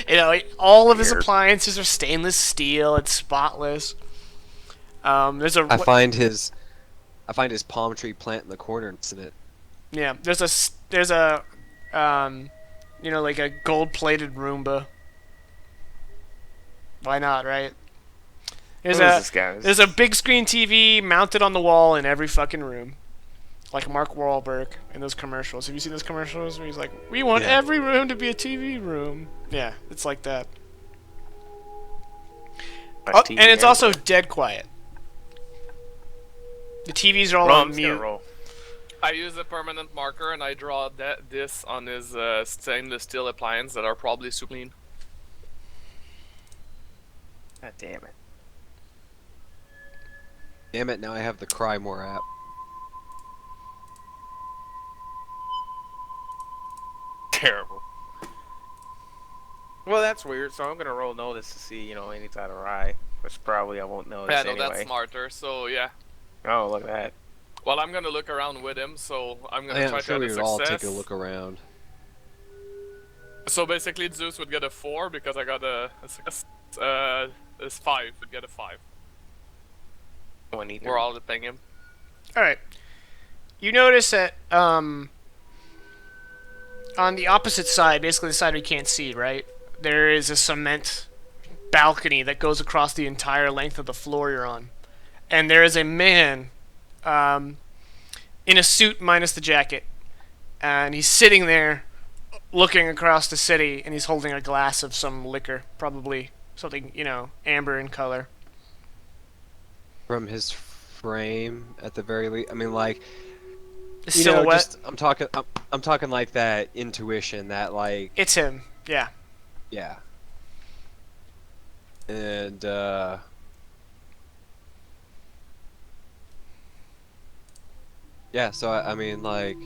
You know, all of his Weird. appliances are stainless steel. It's spotless. There's a I find his palm tree plant in the corner and sit it. yeah. There's a you know, like a gold-plated Roomba. Why not, right? Who is this guy? There's a big screen TV mounted on the wall in every fucking room. Like Mark Wahlberg in those commercials. Have you seen those commercials where he's like, "We want Yeah. every room to be a TV room." Yeah, it's like that. Oh, and it's also dead quiet. The TVs are all on mute. Roll. I use a permanent marker and I draw this on his stainless steel appliance that are probably super clean. God damn it. Damn it! Now I have the Cry More app. Terrible. Well, that's weird. So I'm gonna roll notice to see, you know, any type of rye, which probably I won't notice Yeah, no, anyway. that's smarter, so yeah. Oh, look at that. Well, I'm gonna look around with him, so I'm gonna Yeah, try I'm sure to we have would a all success. take a look around. So basically, Zeus would get a 4 because I got a 5 would get a 5. We're all paying him. All right. You notice that on the opposite side, basically the side we can't see, right? There is a cement balcony that goes across the entire length of the floor you're on, and there is a man in a suit minus the jacket, and he's sitting there looking across the city, and he's holding a glass of some liquor, probably something, amber in color. From his frame, at the very least, I mean, like, The silhouette. I'm talking like that intuition, that like. It's him. Yeah. Yeah. And yeah, so I mean, like,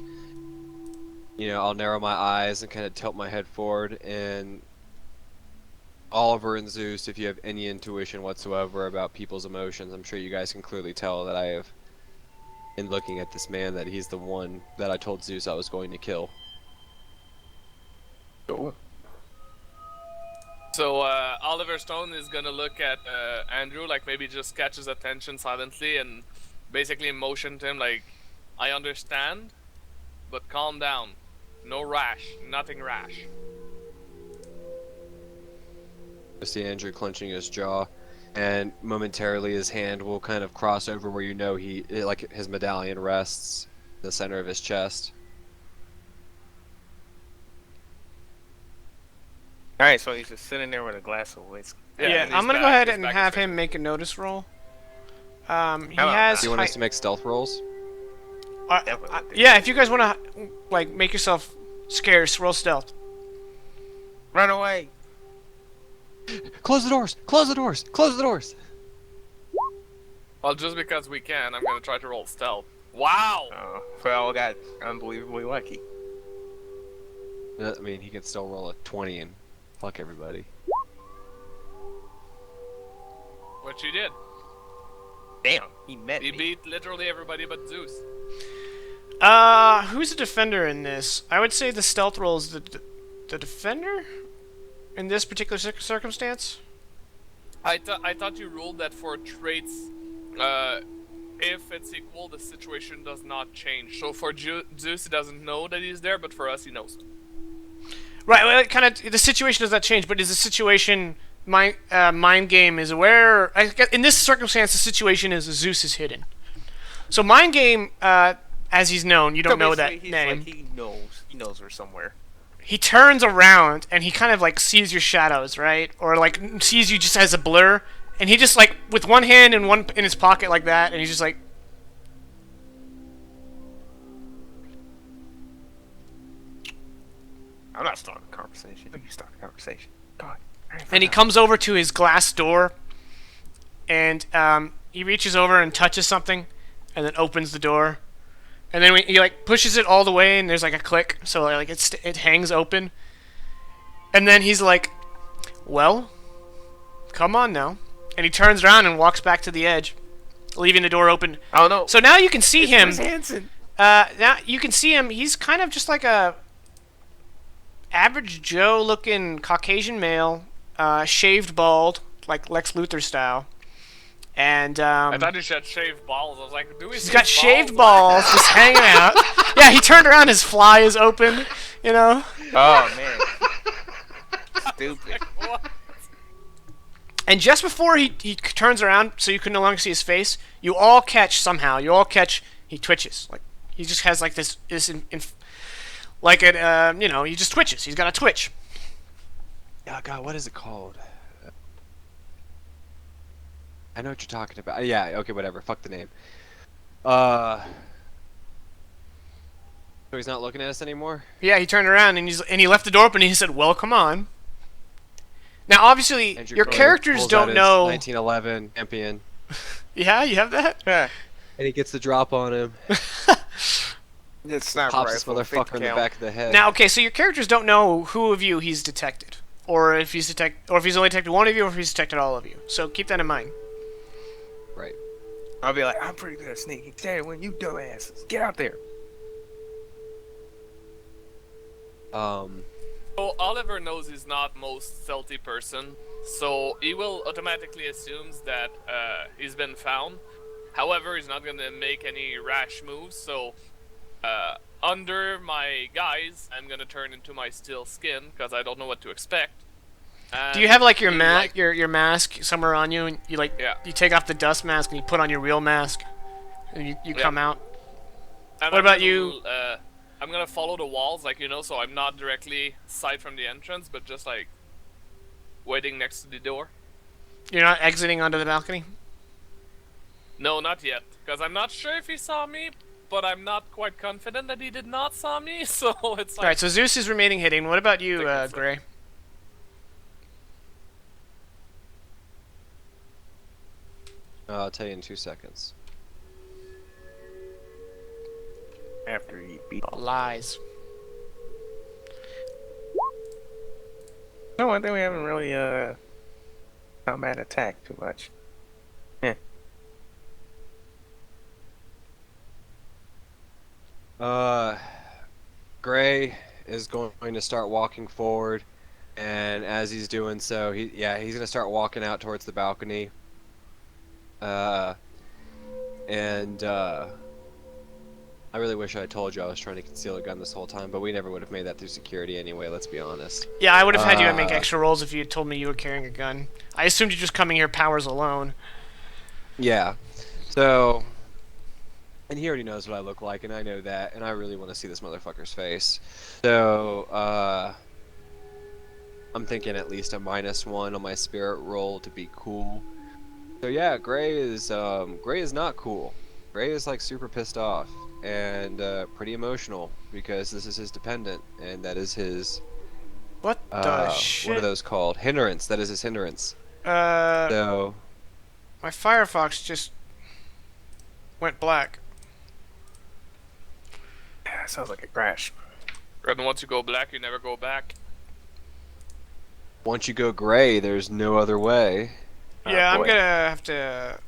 I'll narrow my eyes and kind of tilt my head forward, and Oliver and Zeus, if you have any intuition whatsoever about people's emotions, I'm sure you guys can clearly tell that I have, in looking at this man, that he's the one that I told Zeus I was going to kill. Cool. So Oliver Stone is gonna look at Andrew, like maybe just catch his attention silently and basically motion to him like, I understand, but calm down. No rash, nothing rash. I see Andrew clenching his jaw, and momentarily his hand will kind of cross over where like his medallion rests in the center of his chest. Alright, so he's just sitting there with a glass of whiskey. Yeah, I'm gonna go ahead and have him make a notice roll. He has. Do you want us to make stealth rolls? Yeah, if you guys want to, like, make yourself scarce, roll stealth. Run away! Close the doors! Close the doors! Close the doors! Well, just because we can, I'm gonna try to roll stealth. Wow! Oh, well, I got unbelievably lucky. I mean, he could still roll a 20 and fuck everybody. Which he did. Damn, he met He me. beat literally everybody but Zeus. Who's the defender in this? I would say the stealth roll is the defender in this particular circumstance. I thought you ruled that for traits, if it's equal, the situation does not change. So for Zeus, he doesn't know that he's there, but for us, he knows. Right. Well, the situation does not change, but is the situation mind game is aware? In this circumstance, the situation is Zeus is hidden. So mind game, as he's known, you don't know that name. Like, he knows we're somewhere. He turns around and he kind of like sees your shadows, right? Or like sees you just as a blur, and he just like with one hand and one in his pocket like that, and he's just like. I'm not starting a conversation. You start a conversation. God. And he comes over to his glass door, and he reaches over and touches something, and then opens the door, and then he like pushes it all the way, and there's like a click, so like it hangs open, and then he's like, "Well, come on now," and he turns around and walks back to the edge, leaving the door open. Oh no! So now you can see him. Chris Hansen. Now you can see him. He's kind of just like a average Joe looking Caucasian male, shaved bald, like Lex Luthor style. And I thought he said shaved balls. I was like, do we? He's got shaved balls just hanging out. Yeah, he turned around, his fly is open, Oh man. Stupid. What? And just before he turns around, so you can no longer see his face, you all catch somehow. He twitches. Like he just has like this like it, he just twitches. He's got a twitch. Oh god, what is it called? I know what you're talking about. Yeah, okay, whatever. Fuck the name. So he's not looking at us anymore? Yeah, he turned around and he left the door open and he said, "Well, come on." Now, obviously, Andrew your Crowley characters pulls don't out his know. 1911 champion. Yeah, you have that. Yeah. And he gets the drop on him. It's not Pops right. this motherfucker in the back of the head. Now, okay, so your characters don't know who of you he's detected, or if he's only detected one of you, or if he's detected all of you. So keep that in mind. Right. I'll be like, I'm pretty good at sneaking. Stay when you dumbasses. Get out there. So Oliver knows he's not most stealthy person, so he will automatically assumes that he's been found. However, he's not gonna make any rash moves. So under my guise, I'm gonna turn into my steel skin because I don't know what to expect. Do you have like your he, mask, your mask somewhere on you, and you like Yeah. you take off the dust mask and you put on your real mask, and you Yeah. come out? And What about you? I'm gonna follow the walls, like so I'm not directly aside from the entrance, but just like waiting next to the door. You're not exiting onto the balcony? No, not yet, because I'm not sure if he saw me, but I'm not quite confident that he did not saw me. So it's like. All right. So Zeus is remaining hidden. What about you, Technically. Gray? I'll tell you in 2 seconds. After he beat all. Lies. No, I think we haven't really combat attack too much. Gray is going to start walking forward, and as he's doing so, he's gonna start walking out towards the balcony. I really wish I had told you I was trying to conceal a gun this whole time, but we never would have made that through security anway, let's be honest. Yeah, I would have had you make extra rolls if you had told me you were carrying a gun. I assumed you just coming here powers alone. Yeah. So, and he already knows what I look like, and I know that, and I really want to see this motherfucker's face. So, I'm thinking at least a -1 on my spirit roll to be cool. So yeah, Gray is not cool. Gray is like super pissed off and pretty emotional because this is his dependent, and that is his What the shit? what are those called? Hindrance. That is his hindrance. So my Firefox just went black. Yeah, sounds like a crash. And once you go black, you never go back. once you go gray, there's no other way. Yeah, I'm boy. gonna have to.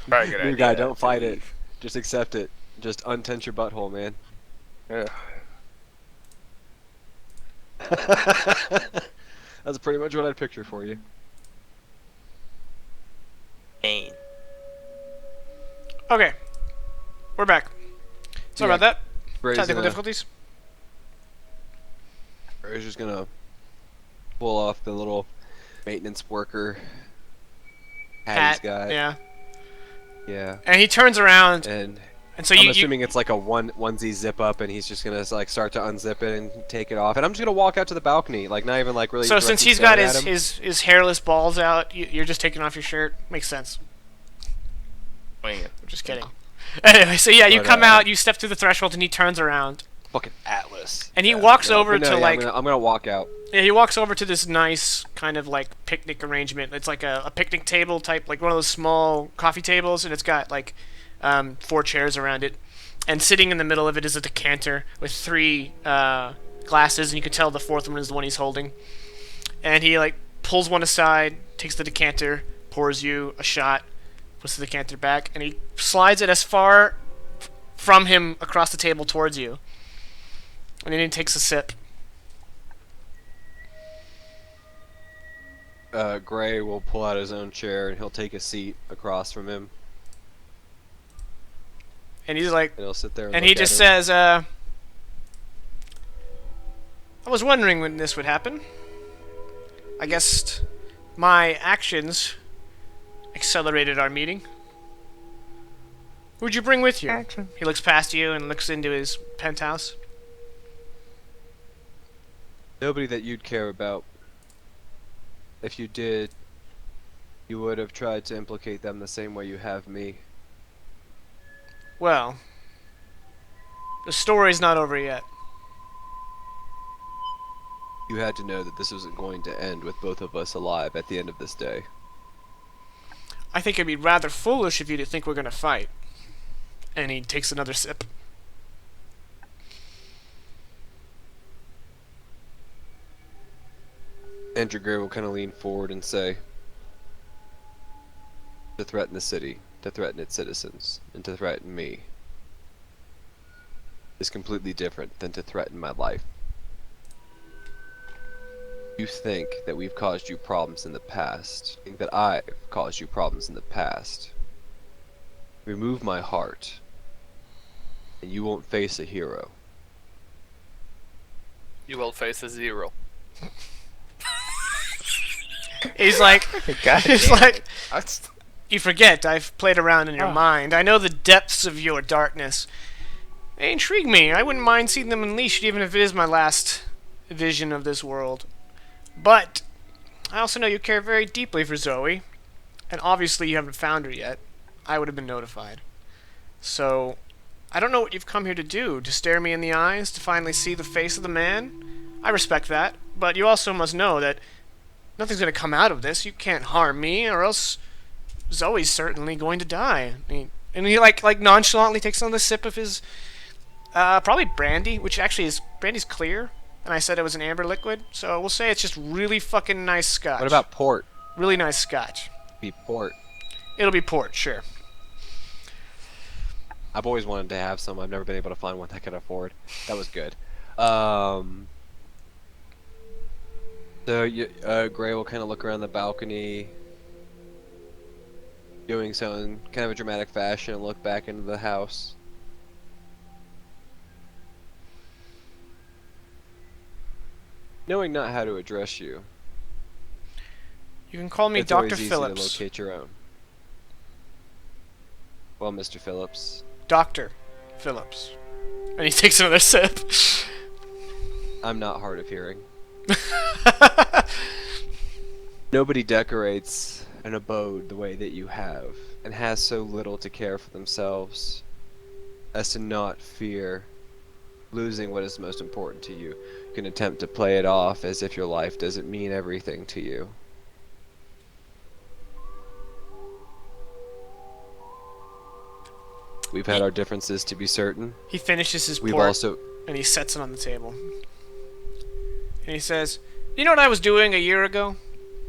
Probably a good New idea guy, to don't fight it. leave. Just accept it. Just untense your butthole, man. Ugh. That's pretty much what I'd picture for you. Pain. Okay, we're back. Sorry Yeah, about that. Gray's Technical gonna, difficulties. Gray's just gonna pull off the little maintenance worker hat he's got. Yeah, Yeah. and he turns around, And and so I'm you. assuming it's like a onesie zip up, and he's just gonna like start to unzip it and take it off. And I'm just gonna walk out to the balcony, like not even like really. So since directly he's got staring at him. his hairless balls out, you're just taking off your shirt. Makes sense. Wing it. I'm just kidding. Anyway, so yeah, you But, come out, you step through the threshold, and he turns around, Fucking Atlas. and he walks No, over but no, to yeah, like. I'm gonna walk out. Yeah, he walks over to this nice kind of like picnic arrangement. It's like a picnic table type, like one of those small coffee tables, and it's got like 4 chairs around it. And sitting in the middle of it is a decanter with 3 glasses, and you can tell the 4th one is the one he's holding. And he like pulls one aside, takes the decanter, pours you a shot, puts the decanter back, and he slides it as far from him across the table towards you. And then he takes a sip. Gray will pull out his own chair and he'll take a seat across from him, And he's like, and he'll sit there. and look he at just him. says, I was wondering when this would happen. I guess my actions accelerated our meeting. Who'd you bring with you? Action. He looks past you and looks into his penthouse. Nobody that you'd care about. If you did, you would have tried to implicate them the same way you have me. Well, the story's not over yet. You had to know that this wasn't going to end with both of us alive at the end of this day. I think it'd be rather foolish of you to think we're gonna fight. And he takes another sip. Andrew Gray will kind of lean forward and say, to threaten the city, to threaten its citizens, and to threaten me. is completely different than to threaten my life. You think that we've caused you problems in the past. You think that I've caused you problems in the past. Remove my heart, and you won't face a hero. You will face a 0. He's like, God he's damn like, it. That's- you forget I've played around in your Oh. mind. I know the depths of your darkness. They intrigue me. I wouldn't mind seeing them unleashed, even if it is my last vision of this world. But I also know you care very deeply for Zoe, and obviously you haven't found her yet. I would have been notified. So, I don't know what you've come here to do. To stare me in the eyes? To finally see the face of the man? I respect that, but you also must know that nothing's going to come out of this. You can't harm me, or else Zoe's certainly going to die. And he like nonchalantly takes another sip of his probably brandy, which actually is brandy's clear. And I said it was an amber liquid, so we'll say it's just really fucking nice scotch. What about port? really nice scotch? Be port. It'll be port, sure. I've always wanted to have some. I've never been able to find one I could afford. That was good. So Gray will kind of look around the balcony, doing so in kind of a dramatic fashion, and look back into the house. Knowing not how to address you, You can call me it's Dr. always easy Phillips. to locate your own. Well, Mr. Phillips, Dr. Phillips. And he takes another sip. I'm not hard of hearing. Nobody decorates an abode the way that you have, and has so little to care for themselves as to not fear losing what is most important to you. You can attempt to play it off as if your life doesn't mean everything to you. We've had our differences, to be certain. He finishes his We've port, also... and he sets it on the table. And he says, "You know what I was doing a year ago?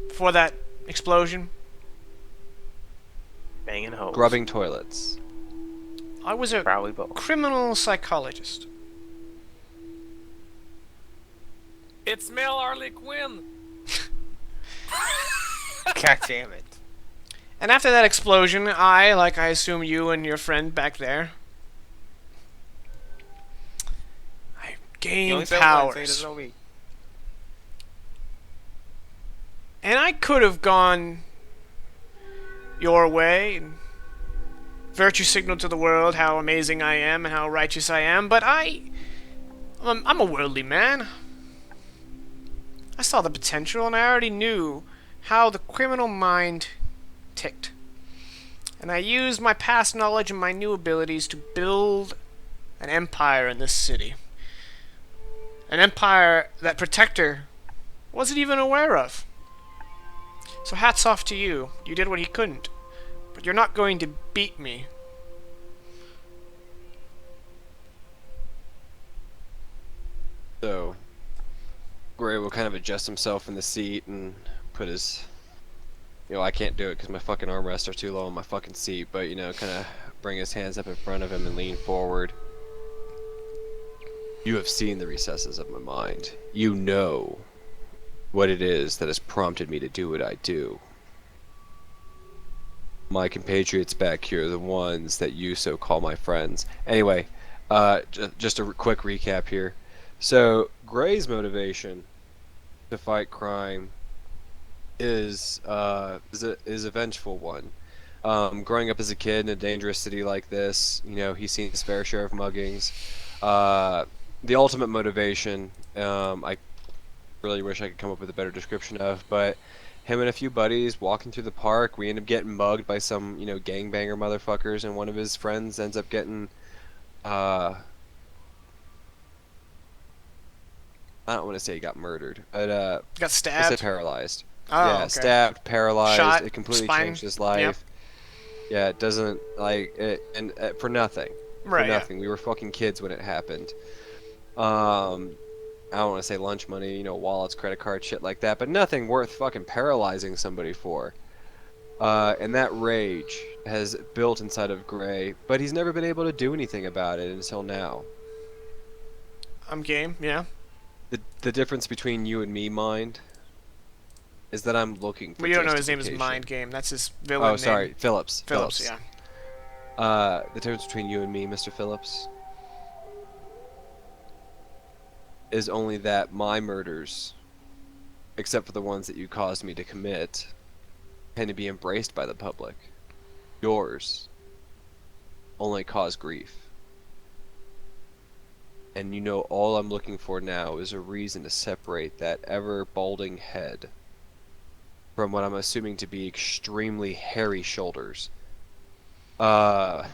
Before that explosion? Banging hoes. grubbing toilets. I was a Probably both. criminal psychologist. It's Mel Harley Quinn. God damn it. And after that explosion, I, like I assume you and your friend back there, I You only gained said one, so he powers. doesn't know me. And I could have gone your way and virtue signaled to the world how amazing I am and how righteous I am, but I'm a worldly man. I saw the potential, and I already knew how the criminal mind ticked. And I used my past knowledge and my new abilities to build an empire in this city. An empire that Protector wasn't even aware of. So hats off to you. You did what he couldn't. But you're not going to beat me. So, Gray will kind of adjust himself in the seat and put his... You know, I can't do it because my fucking armrests are too low on my fucking seat, but, you know, kind of bring his hands up in front of him and lean forward. You have seen the recesses of my mind. You know what it is that has prompted me to do what I do. My compatriots back here are the ones that you so call my friends. Anyway, just a quick recap here. So, Gray's motivation to fight crime is a vengeful one. Growing up as a kid in a dangerous city like this, you know, he's seen his fair share of muggings. The ultimate motivation, I really wish I could come up with a better description of, but him and a few buddies walking through the park, we end up getting mugged by some, you know, gangbanger motherfuckers, and one of his friends ends up getting, I don't want to say he got murdered, but Got let's say stabbed. paralyzed. Oh, Yeah, okay. stabbed, paralyzed. Shot, It completely spine. changed his life. Yeah, it doesn't like it, and for nothing. Right, For yeah. nothing. We were fucking kids when it happened. I don't want to say lunch money, you know, wallets, credit card, shit like that, but nothing worth fucking paralyzing somebody for. And that rage has built inside of Gray, but he's never been able to do anything about it until now. I'm game. Yeah. The difference between you and me, Mind, is that I'm looking for Well, you don't know his name is justification. Mind Game. That's his villain Oh, sorry, name. Phillips. Phillips, yeah. The difference between you and me, Mr. Phillips, is only that my murders, except for the ones that you caused me to commit, tend to be embraced by the public. Yours only cause grief. And you know, all I'm looking for now is a reason to separate that ever-balding head from what I'm assuming to be extremely hairy shoulders. I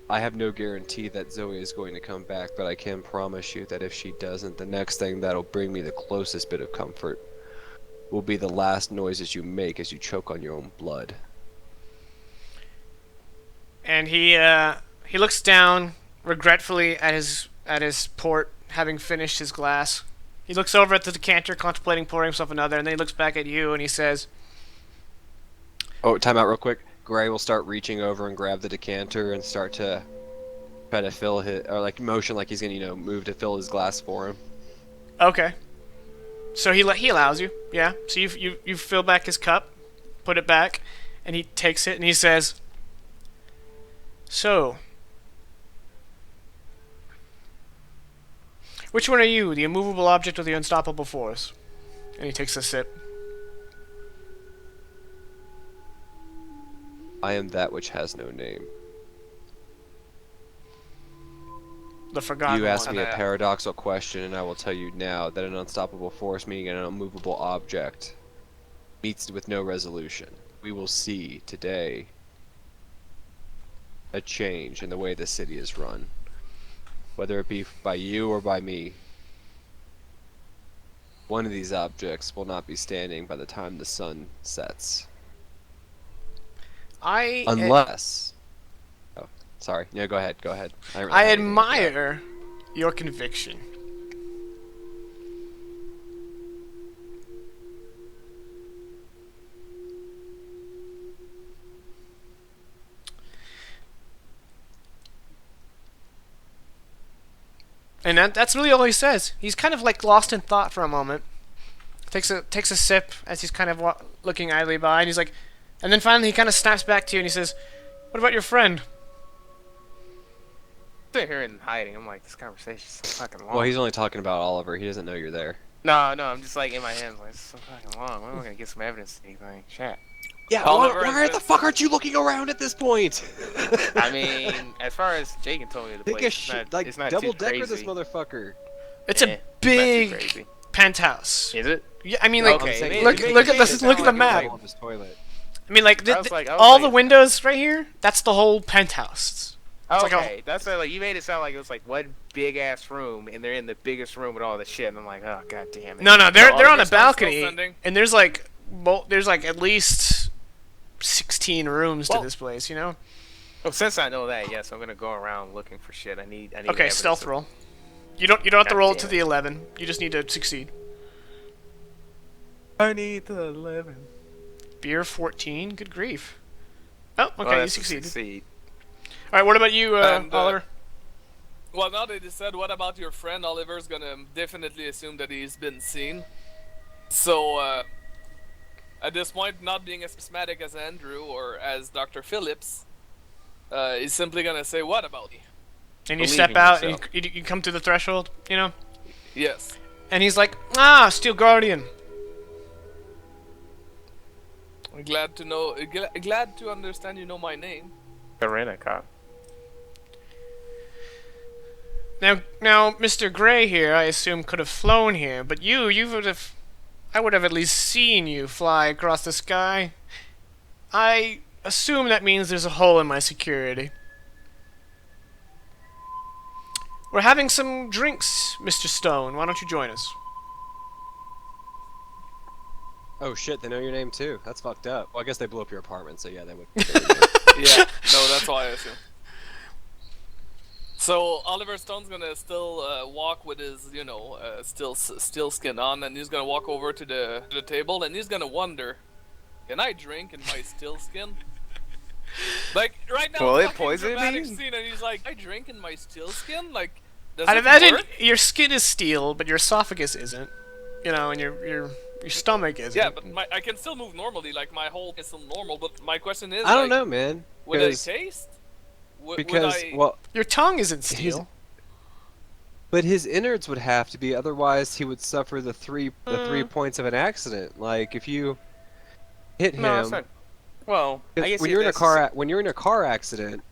have no guarantee that Zoe is going to come back, but I can promise you that if she doesn't, the next thing that'll bring me the closest bit of comfort will be the last noises you make as you choke on your own blood. And he looks down regretfully at his port, having finished his glass. He looks over at the decanter, contemplating pouring himself another, and then he looks back at you and he says, Oh, time out real quick. Gray will start reaching over and grab the decanter and start to try to fill his, or like motion like he's gonna, move to fill his glass for him. "Okay." So he allows you, yeah. So you fill back his cup, put it back, and he takes it and he says, "So, which one are you, the immovable object or the unstoppable force?" And he takes a sip. I am that which has no name. The forgotten You asked one. me a paradoxical question, and I will tell you now that an unstoppable force, meaning an unmovable object, meets with no resolution. We will see today a change in the way the city is run, whether it be by you or by me. One of these objects will not be standing by the time the sun sets. Unless... Oh, sorry. Yeah, go ahead. I admire your conviction. And that's really all he says. He's kind of like lost in thought for a moment. Takes a sip as he's kind of looking idly by, and he's like, and then finally he kind of snaps back to you and he says, "What about your friend?" Sit here and hiding. I'm like, this conversation's so fucking long. Well, he's only talking about Oliver. He doesn't know you're there. No, I'm just like in my head, like, it's so fucking long. When am I gonna get some evidence to anything? Shit. Yeah, Oliver why the fuck aren't you looking around at this point? I mean, as far as Jake told me the Think place, it's not double too decker crazy. this motherfucker. It's a big penthouse. Is it? Yeah, I mean, like, Okay, look at this. Look at the map. His toilet. I mean, like, I was like- all the windows right here. That's the whole penthouse. It's like Okay, that's why, like, you made it sound like it was like one big ass room, and they're in the biggest room with all the shit. And I'm like, oh god damn it. No, they're on a Oliver's still balcony, sending. and there's like at least 16 rooms to this place. You know. Well, since I know that, yes, I'm gonna go around looking for shit. I need. Okay, evidence stealth of- roll. You don't have to roll it to damn the 11. You just need to succeed. I need the 11. Beer 14. Good grief. Oh, okay, Oh, you that's a succeeded. succeed. All right, what about you, And, Oliver? Well, now that he said, what about your friend? Oliver's gonna definitely assume that he's been seen. So, at this point, not being as charismatic as Andrew or as Dr. Phillips, he's simply gonna say, what about me? And you believe step in out, yourself. and you come to the threshold, you know? Yes. And he's like, Steel Guardian. I'm glad to know, glad to understand you know my name. The rent-a-cop. Now, Mr. Gray here, I assume, could have flown here, but I would have at least seen you fly across the sky. I assume that means there's a hole in my security. We're having some drinks, Mr. Stone. Why don't you join us? Oh shit, they know your name too. That's fucked up. Well, I guess they blew up your apartment, so yeah, they would. Yeah, no, that's why I assume. So Oliver Stone's gonna still walk with his, still skin on, and he's gonna walk over to the table, and he's gonna wonder, can I drink in my still skin? Like right now, Will it fucking poison dramatic me? scene, and he's like, I drink in my still skin, like, Does I'd it imagine work? your skin is steel, but your esophagus isn't. You know, and your stomach isn't. Yeah, but I can still move normally. Like my whole is still normal. But my question is, I don't like, know, man. would I taste? Would Because I? well, Your tongue isn't his steel. but his innards would have to be, otherwise he would suffer the three Mm. points of an accident. Like if you hit No, it's him, not. Well, I 'cause guess when if you're in a that's the when you're in a car accident,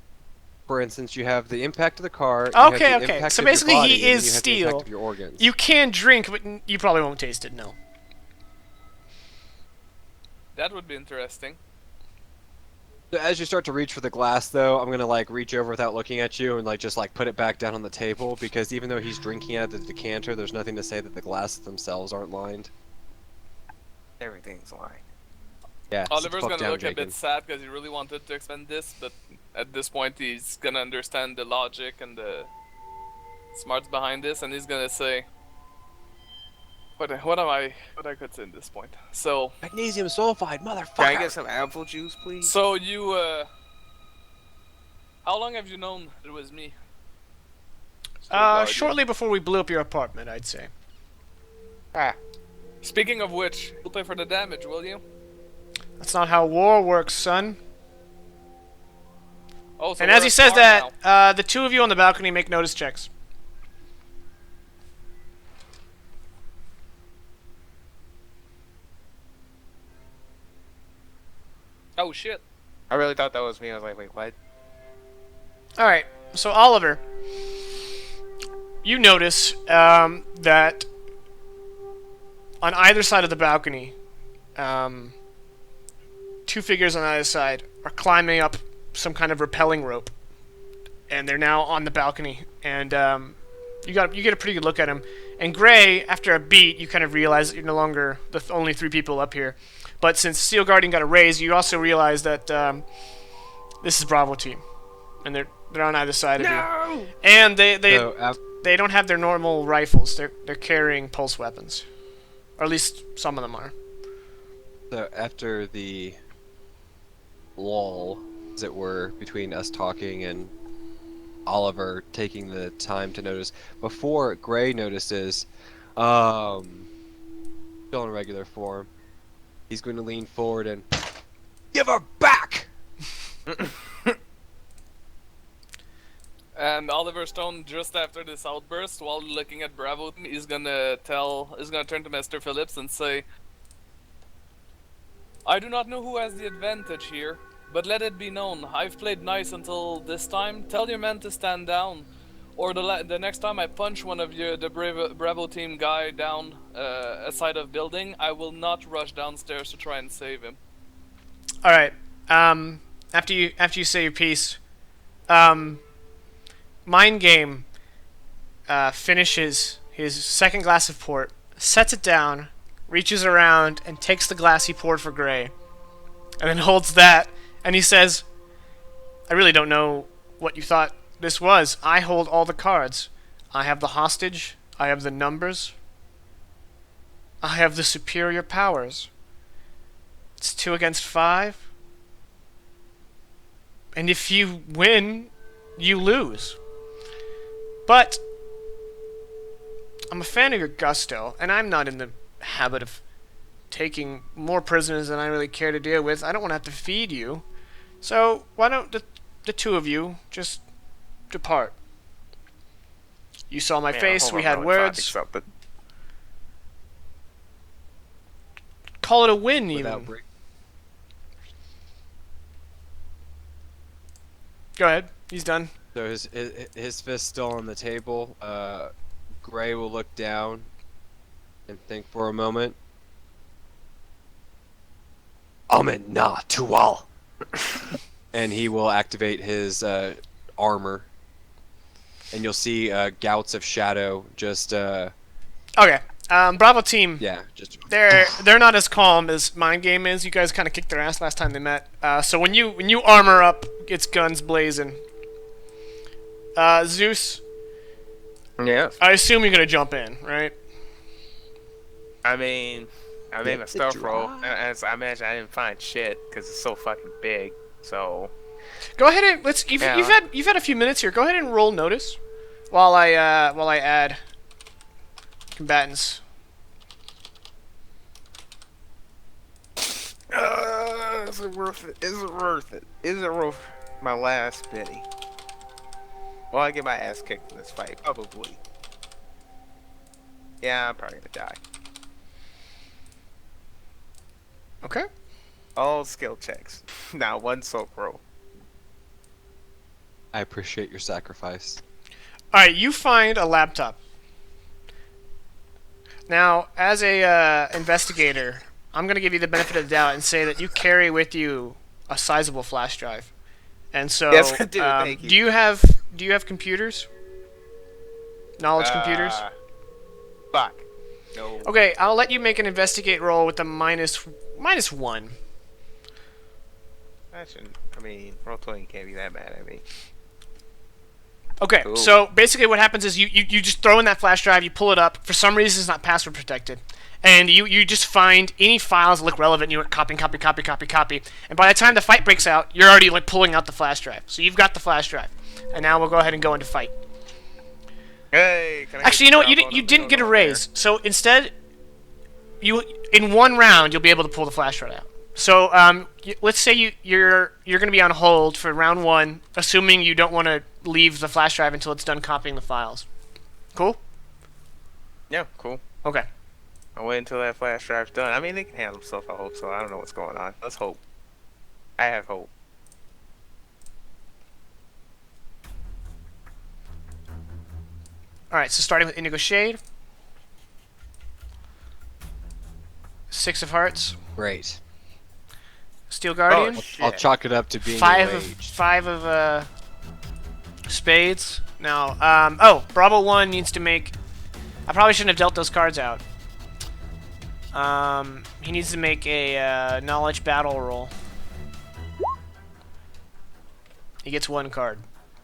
for instance, you have the impact of the car, you have Okay, the okay. impact So of your basically, body, he and is then you have the steel. impact of your organs. You can drink, but you probably won't taste it. No. That would be interesting. So as you start to reach for the glass, though, I'm gonna like reach over without looking at you and like just like put it back down on the table, because even though he's drinking out of the decanter, there's nothing to say that the glasses themselves aren't lined. everything's lying. Yeah. sit the Oliver's fuck gonna down, look a Jacob. bit sad because he really wanted to expand this, but at this point he's gonna understand the logic and the smarts behind this, and he's gonna say, what I could say at this point. So Magnesium sulfide, motherfucker. Can I get some apple juice, please? so you how long have you known it was me? Shortly before we blew up your apartment, I'd say. Ah, Speaking of which, you'll pay for the damage, will you? That's not how war works, son. Oh, so And we're as he at says par now. that, the two of you on the balcony make notice checks. Oh shit. I really thought that was me. I was like, wait, what? Alright, so Oliver, you notice that on either side of the balcony, two figures on either side are climbing up some kind of rappelling rope, and they're now on the balcony. And you get a pretty good look at him. And Gray, after a beat, you kind of realize that you're no longer the only three people up here. But since Steel Guardian got a raise, you also realize that this is Bravo team, and they're on either side of you. And they don't have their normal rifles. They're carrying pulse weapons, or at least some of them are. So after the lull, as it were, between us talking and Oliver taking the time to notice, before Gray notices, still in regular form, he's going to lean forward and give her back. And Oliver Stone, just after this outburst, while looking at Bravo, he's gonna turn to Mr. Phillips and say, I do not know who has the advantage here, but let it be known, I've played nice until this time. Tell your men to stand down, or the next time I punch one of the Bravo team guy down a side of building, I will not rush downstairs to try and save him. All right. After you say your piece, Mind Game finishes his second glass of port, sets it down, reaches around, and takes the glass he poured for Gray, and then holds that, and he says, I really don't know what you thought this was. I hold all the cards. I have the hostage. I have the numbers. I have the superior powers. It's 2 against 5. And if you win, you lose. But I'm a fan of your gusto, and I'm not in the habit of taking more prisoners than I really care to deal with. I don't want to have to feed you. So why don't the two of you just depart? You saw my face, we had words. Call it a win, even. Go ahead. He's done. So his fist still on the table. Gray will look down and think for a moment. Amen na to all. And he will activate his armor, and you'll see gouts of shadow just. Okay. Bravo team. Yeah, just. They're not as calm as Mind Game is. You guys kind of kicked their ass last time they met. So when you armor up, it's guns blazing. Zeus. Yeah. I assume you're gonna jump in, right? I made my stealth roll, and as I imagine, I didn't find shit because it's so fucking big. So Go ahead and you've had a few minutes here. Go ahead and roll notice. while I add combatants. Is it worth it? Is it worth it? Is it worth my last Betty? Will I get my ass kicked in this fight? Probably. Yeah, I'm probably gonna die. Okay. All skill checks. Now one soap roll. I appreciate your sacrifice. All right, you find a laptop. Now, as a investigator, I'm gonna give you the benefit of the doubt and say that you carry with you a sizable flash drive. And so, Yes, I do. Thank you. do you have computers? Knowledge computers? Fuck. No. Okay, I'll let you make an investigate roll with a -1. I shouldn't. I mean, roll 20 can't be that mad at me. Okay, Cool. so basically what happens is you just throw in that flash drive, you pull it up. For some reason, it's not password protected. And you just find any files that look relevant, and you copy, copy, copy, copy, copy. And by the time the fight breaks out, you're already like pulling out the flash drive. So you've got the flash drive. And now we'll go ahead and go into fight. Hey, can I Actually, you know what? You didn't get a raise. So instead, in one round, you'll be able to pull the flash drive out. So let's say you're going to be on hold for round 1, assuming you don't want to leave the flash drive until it's done copying the files. Cool? Yeah, cool. Okay. I'll wait until that flash drive's done. I mean, they can handle themselves, I hope so. I don't know what's going on. Let's hope. I have hope. Alright, so starting with Indigo Shade. 6 of Hearts. Great. Steel Guardian. Oh, I'll chalk it up to being 5 enraged. of Spades. Now, Bravo 1 needs to make... I probably shouldn't have dealt those cards out. He needs to make a knowledge battle roll. He gets 1 card.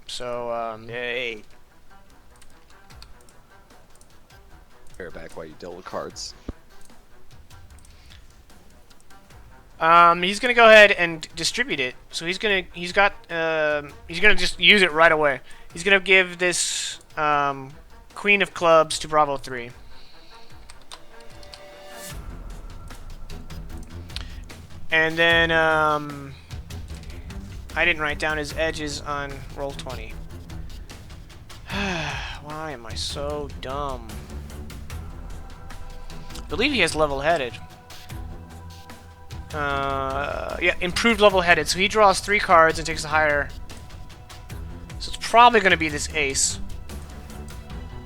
So, Yay. Bear back while you deal with cards. He's gonna go ahead and distribute it. So he's gonna just use it right away. He's gonna give this Queen of Clubs to Bravo 3. And then I didn't write down his edges on roll 20. Why am I so dumb? I believe he has level-headed. Yeah, improved level-headed. So he draws 3 cards and takes a higher. So it's probably going to be this ace.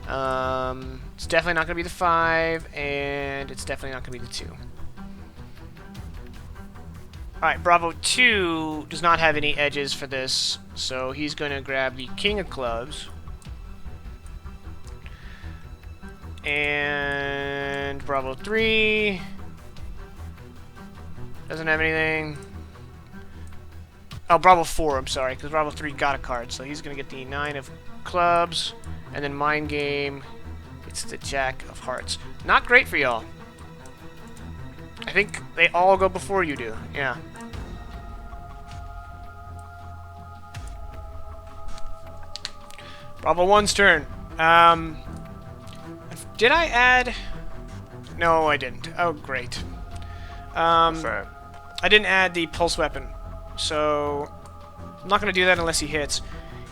It's definitely not going to be the 5, and it's definitely not going to be the 2. Alright, Bravo 2 does not have any edges for this, so he's going to grab the King of Clubs. And Bravo 3 doesn't have anything. Oh, Bravo 4, I'm sorry, because Bravo 3 got a card, so he's going to get the 9 of Clubs, and then Mind Game, it's the Jack of Hearts. Not great for y'all. I think they all go before you do, yeah. Bravo 1's turn. Did I add? No, I didn't. Oh, great. What's that? I didn't add the pulse weapon, so I'm not going to do that unless he hits.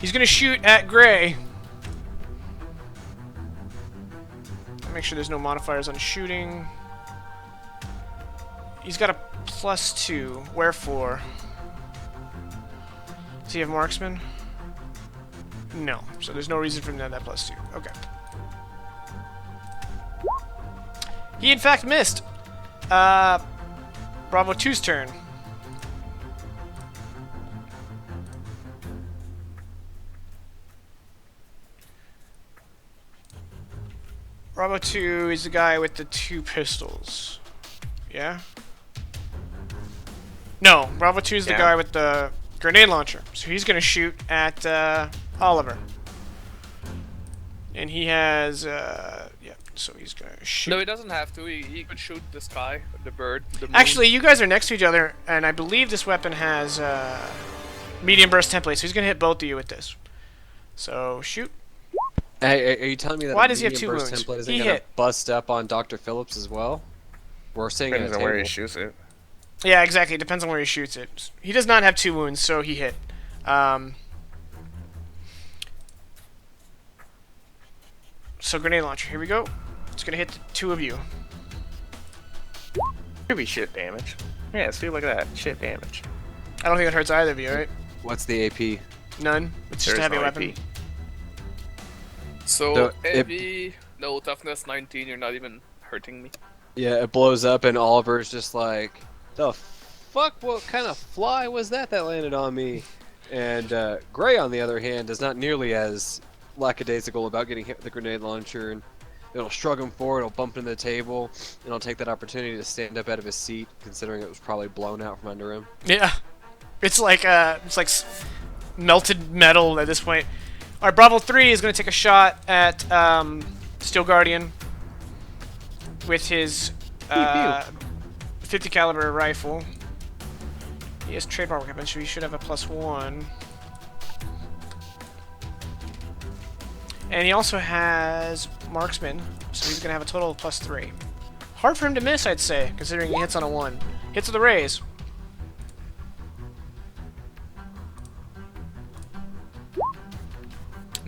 He's going to shoot at Gray. Make sure there's no modifiers on shooting. He's got a +2. Wherefore? Does he have marksman? No. So there's no reason for him to have that +2. Okay. He in fact missed. Bravo 2's turn. Bravo 2 is the guy with the 2 pistols. Yeah? No, Bravo 2 is the guy with the grenade launcher. So he's gonna shoot at Oliver. And he has, yeah, so he's gonna shoot. No, he doesn't have to. He could shoot the sky, the bird, the moon. Actually, you guys are next to each other, and I believe this weapon has medium burst template, so he's gonna hit both of you with this. So, shoot. Hey, are you telling me that Why a does he have medium 2 burst wounds? template isn't He gonna hit. bust up on Dr. Phillips as well? We're sitting at a Depends on where he table. shoots it. Yeah, exactly. It depends on where he shoots it. He does not have 2 wounds, so he hit. So grenade launcher. Here we go. It's gonna hit the 2 of you. Could be shit damage. Yeah, see, look at that. Shit damage. I don't think it hurts either of you, right? What's the AP? None. It's just a There's heavy no weapon. AP. So, if- heavy, no toughness 19, you're not even hurting me. Yeah, it blows up and Oliver's just like, the fuck, what kind of fly was that landed on me? And Gray, on the other hand, is not nearly as lackadaisical about getting hit with the grenade launcher. And it'll shrug him forward, it'll bump into the table, and he'll take that opportunity to stand up out of his seat, considering it was probably blown out from under him. Yeah. It's like melted metal at this point. Alright, Bravo 3 is going to take a shot at Steel Guardian with his 50 caliber rifle. He has trademark weapon, so he should have a +1. And he also has marksman, so he's going to have a total of +3. Hard for him to miss, I'd say, considering he hits on a 1. Hits with a raise.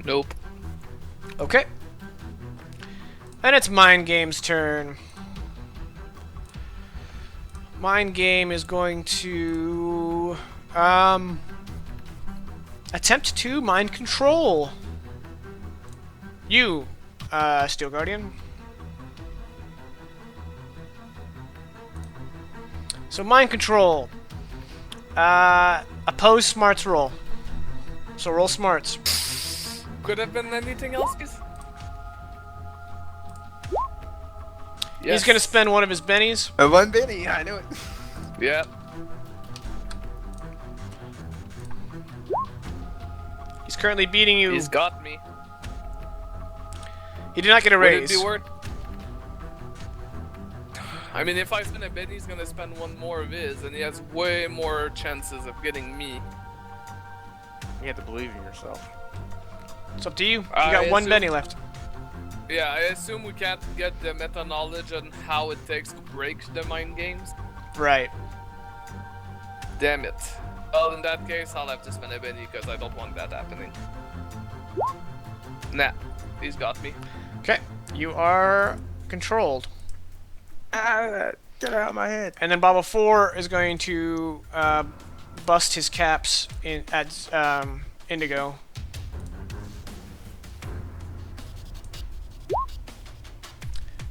Nope. Okay. And it's Mind Game's turn. Mind Game is going to attempt to mind control you, Steel Guardian. So mind control. Oppose smarts roll. So roll smarts. Could have been anything else, guys? He's gonna spend one of his bennies. One Benny, I knew it. Yeah. He's currently beating you. He's got me. He did not get a Would it raise. be worth? I mean, if I spend a bit, he's gonna spend one more of his, and he has way more chances of getting me. You have to believe in yourself. It's up to you. You I got one assume- Benny left. Yeah, I assume we can't get the meta knowledge on how it takes to break the mind games. Right. Damn it. Well, in that case, I'll have to spend a penny because I don't want that happening. Nah, he's got me. Okay. You are controlled. Ah, get out of my head. And then Baba 4 is going to bust his caps in at Indigo.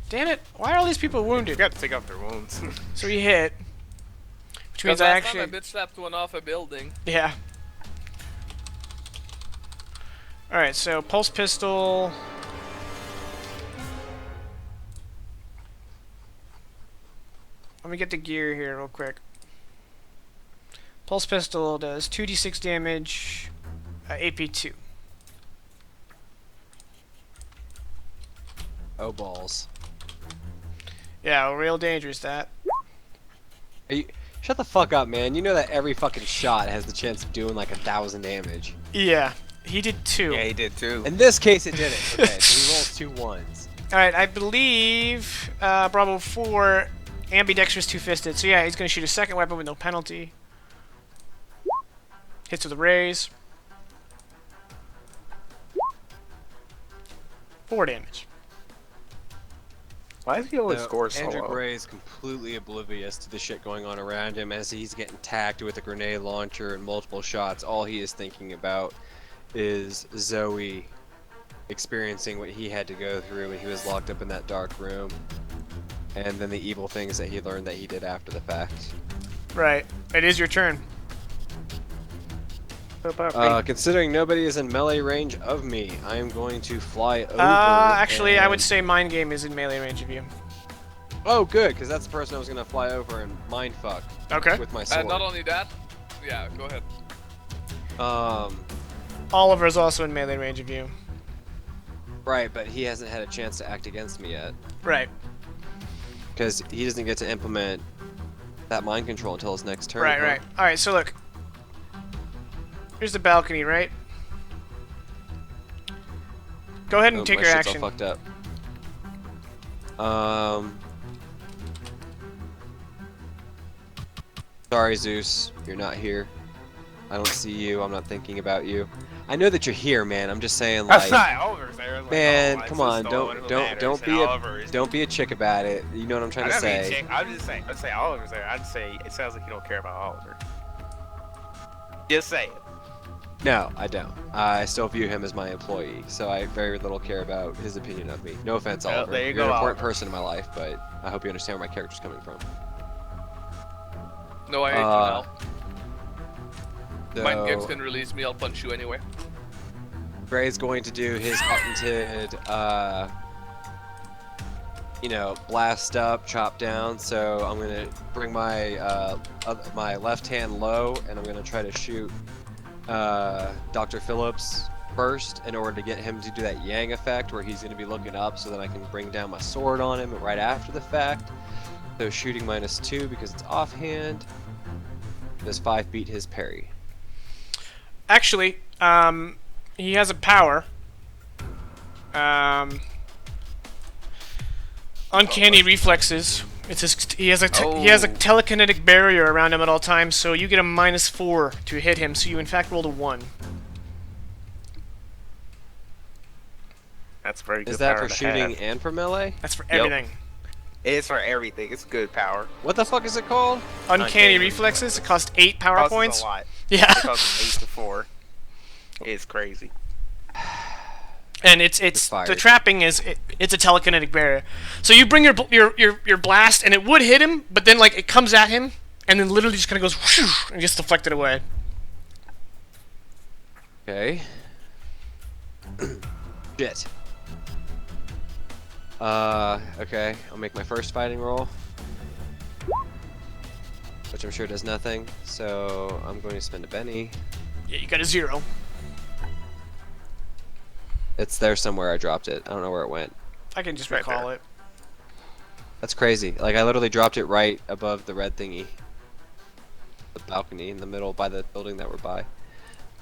Damn it! Why are all these people You wounded? got to take off their wounds. So he hit. Which means Because I last time actually... I bitch slapped one off a building. Yeah. Alright, so Pulse Pistol... Let me get the gear here real quick. Pulse Pistol does 2d6 damage, AP2. Oh, balls. Yeah, real dangerous that. Shut the fuck up, man. You know that every fucking shot has the chance of doing like 1,000 damage. Yeah, he did 2. Yeah, he did too. In this case, it didn't. Okay, so he rolls 2 1s. Alright, I believe Bravo 4 ambidextrous two-fisted. So yeah, he's going to shoot a second weapon with no penalty. Hits with a raise. 4 damage. Why does he always So, score so Andrew low? Gray is completely oblivious to the shit going on around him as he's getting tagged with a grenade launcher and multiple shots. All he is thinking about is Zoe experiencing what he had to go through when he was locked up in that dark room, and then the evil things that he learned that he did after the fact. Right. It is your turn. Considering nobody is in melee range of me, I am going to fly over. Actually, I would and- say Mind Game is in melee range of you. Oh, good, because that's the person I was going to fly over and mind fuck Okay. with my sword. And not only that, yeah, go ahead. Oliver is also in melee range of you. Right, but he hasn't had a chance to act against me yet. Right. Because he doesn't get to implement that mind control until his next turn. Right, huh? right. Alright, so look. Here's the balcony, right? Go ahead and Oh, take my your shit's action. all fucked up. Sorry, Zeus. You're not here. I don't see you. I'm not thinking about you. I know that you're here, man. I'm just saying, That's like, not Oliver's there. Like, man, oh, come on, don't don't be a chick about it. You know what I'm trying to say. I'm just saying. I'd say Oliver's there. I'd say it sounds like you don't care about Oliver. Just say it. No, I don't. I still view him as my employee, so I very little care about his opinion of me. No offense, Well, Oliver. there you You're go, an important Oliver. person in my life, but I hope you understand where my character's coming from. No, I hate you now. So, Mind games can release me. I'll punch you anyway. Gray's going to do his patented, you know, blast up, chop down. So I'm gonna bring my my left hand low, and I'm gonna try to shoot Dr. Phillips first in order to get him to do that Yang effect, where he's gonna be looking up, so that I can bring down my sword on him right after the fact. So shooting -2 because it's offhand. Does 5 beat his parry? Actually, he has a power. Uncanny reflexes. It's he has a telekinetic barrier around him at all times, so you get a -4 to hit him. So you in fact rolled a 1. That's very good. Is that power for to shooting have. and for melee? That's for everything. It's for everything. It's good power. What the fuck is it called? Uncanny reflexes. It costs 8 power Costs points. a lot. Yeah. It costs 8 to 4. It's crazy. And it's the trapping is it's a telekinetic barrier. So you bring your blast and it would hit him, but then like it comes at him and then literally just kind of goes whoosh, and gets deflected away. Okay. Shit. Okay. I'll make my first fighting roll, which I'm sure does nothing. So I'm going to spend a Benny. Yeah, you got a 0. It's there somewhere. I dropped it. I don't know where it went. I can just Right recall there. it. That's crazy. Like I literally dropped it right above the red thingy, the balcony in the middle by the building that we're by.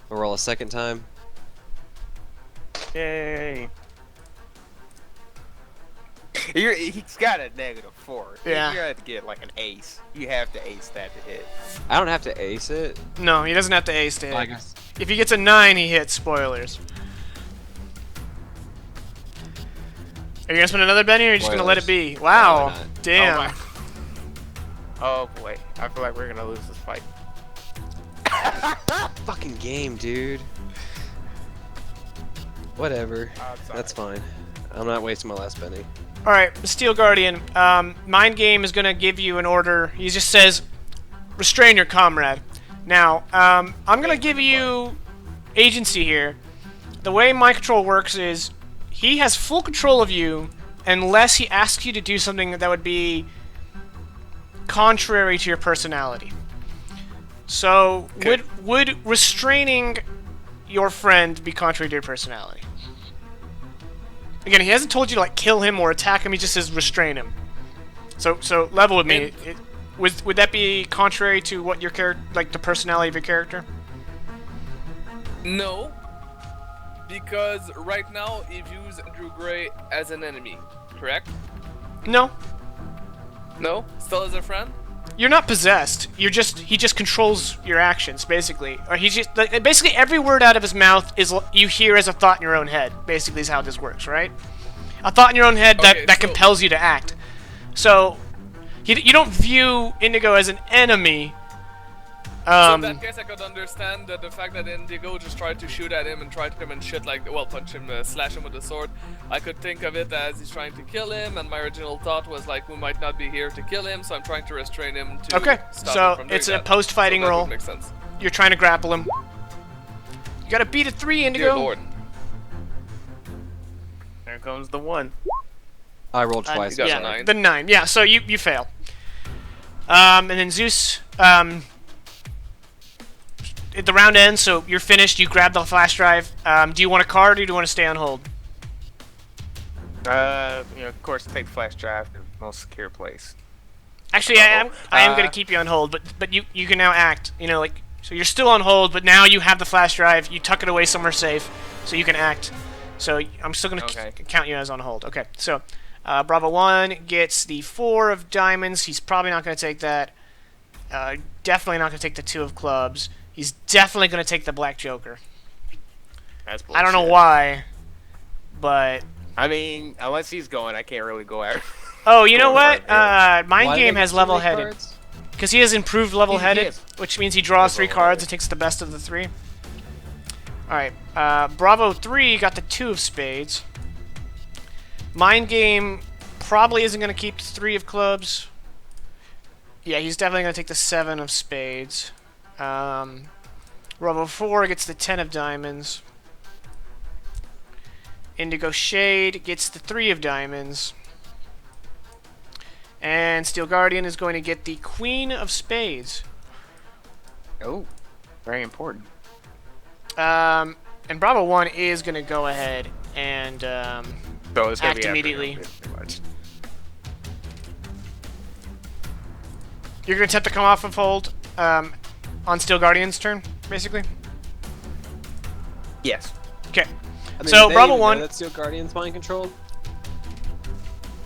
I'll roll a second time. Yay! He's got a -4. Yeah. You have to get like an ace. You have to ace that to hit. I don't have to ace it. No, he doesn't have to ace to hit. I guess. If he gets a 9, he hits. Spoilers. Are you gonna spend another Benny, or are you just gonna let it be? Wow. why not? Damn. Oh boy, I feel like we're gonna lose this fight. Fucking game, dude. Whatever. I'm sorry. That's fine. I'm not wasting my last penny. All right, the Steel Guardian. Mind Game is gonna give you an order. He just says, "Restrain your comrade." Now, I'm gonna give you agency here. The way mind control works is he has full control of you unless he asks you to do something that would be contrary to your personality. So, Okay. would restraining your friend be contrary to your personality? Again, he hasn't told you to like kill him or attack him. He just says restrain him. So level with me. Would that be contrary to what your character, like the personality of your character? No, because right now he views Drew Gray as an enemy, correct? No, No, still as a friend. you're not possessed. He just controls your actions basically, or he just like, basically every word out of his mouth is you hear as a thought in your own head. Basically, is how this works, right? A thought in your own head Okay, that so- compels you to act. So you don't view Indigo as an enemy. So in that case, I could understand the fact that Indigo just tried to shoot at him and tried to come and shit like, well, punch him, slash him with a sword. I could think of it as he's trying to kill him, and my original thought was like, we might not be here to kill him, so I'm trying to restrain him to Okay, stop so him from doing it's a that. post-fighting So that would roll. make sense. You're trying to grapple him. You gotta beat a 3, Indigo. Dear Lord. There comes the 1. I rolled twice. you got Yeah, a 9. the 9. Yeah, so you fail. And then Zeus, the round ends, so you're finished. You grab the flash drive. Do you want a card, or do you want to stay on hold? Of course, take the flash drive to the most secure place. Actually, I am going to keep you on hold, but you can now act. You know, like so you're still on hold, but now you have the flash drive. You tuck it away somewhere safe, so you can act. So I'm still going to Okay. count you as on hold. Okay, so Bravo 1 gets the 4 of diamonds. He's probably not going to take that. Definitely not going to take the 2 of clubs. He's definitely going to take the black joker. That's bullshit. I don't know why, but... I mean, unless he's going, I can't really go out. Oh, you know Going what? for it, Mind Why Game did they has get so many level-headed. cards? Because he has improved level-headed, Yes. which means he draws 3 level-headed. cards and takes the best of the 3. Alright, Bravo 3 got the 2 of spades. Mind Game probably isn't going to keep the 3 of clubs. Yeah, he's definitely going to take the 7 of spades. Bravo 4 gets the 10 of diamonds. Indigo Shade gets the 3 of diamonds. And Steel Guardian is going to get the Queen of Spades. Oh, very important. And Bravo 1 is going to go ahead and So it's gonna act be after immediately. him, pretty much. You're going to attempt to come off of hold on Steel Guardian's turn, basically? Yes. Okay. I mean, So, do they Bravo even know 1, that Steel Guardian's mind controlled?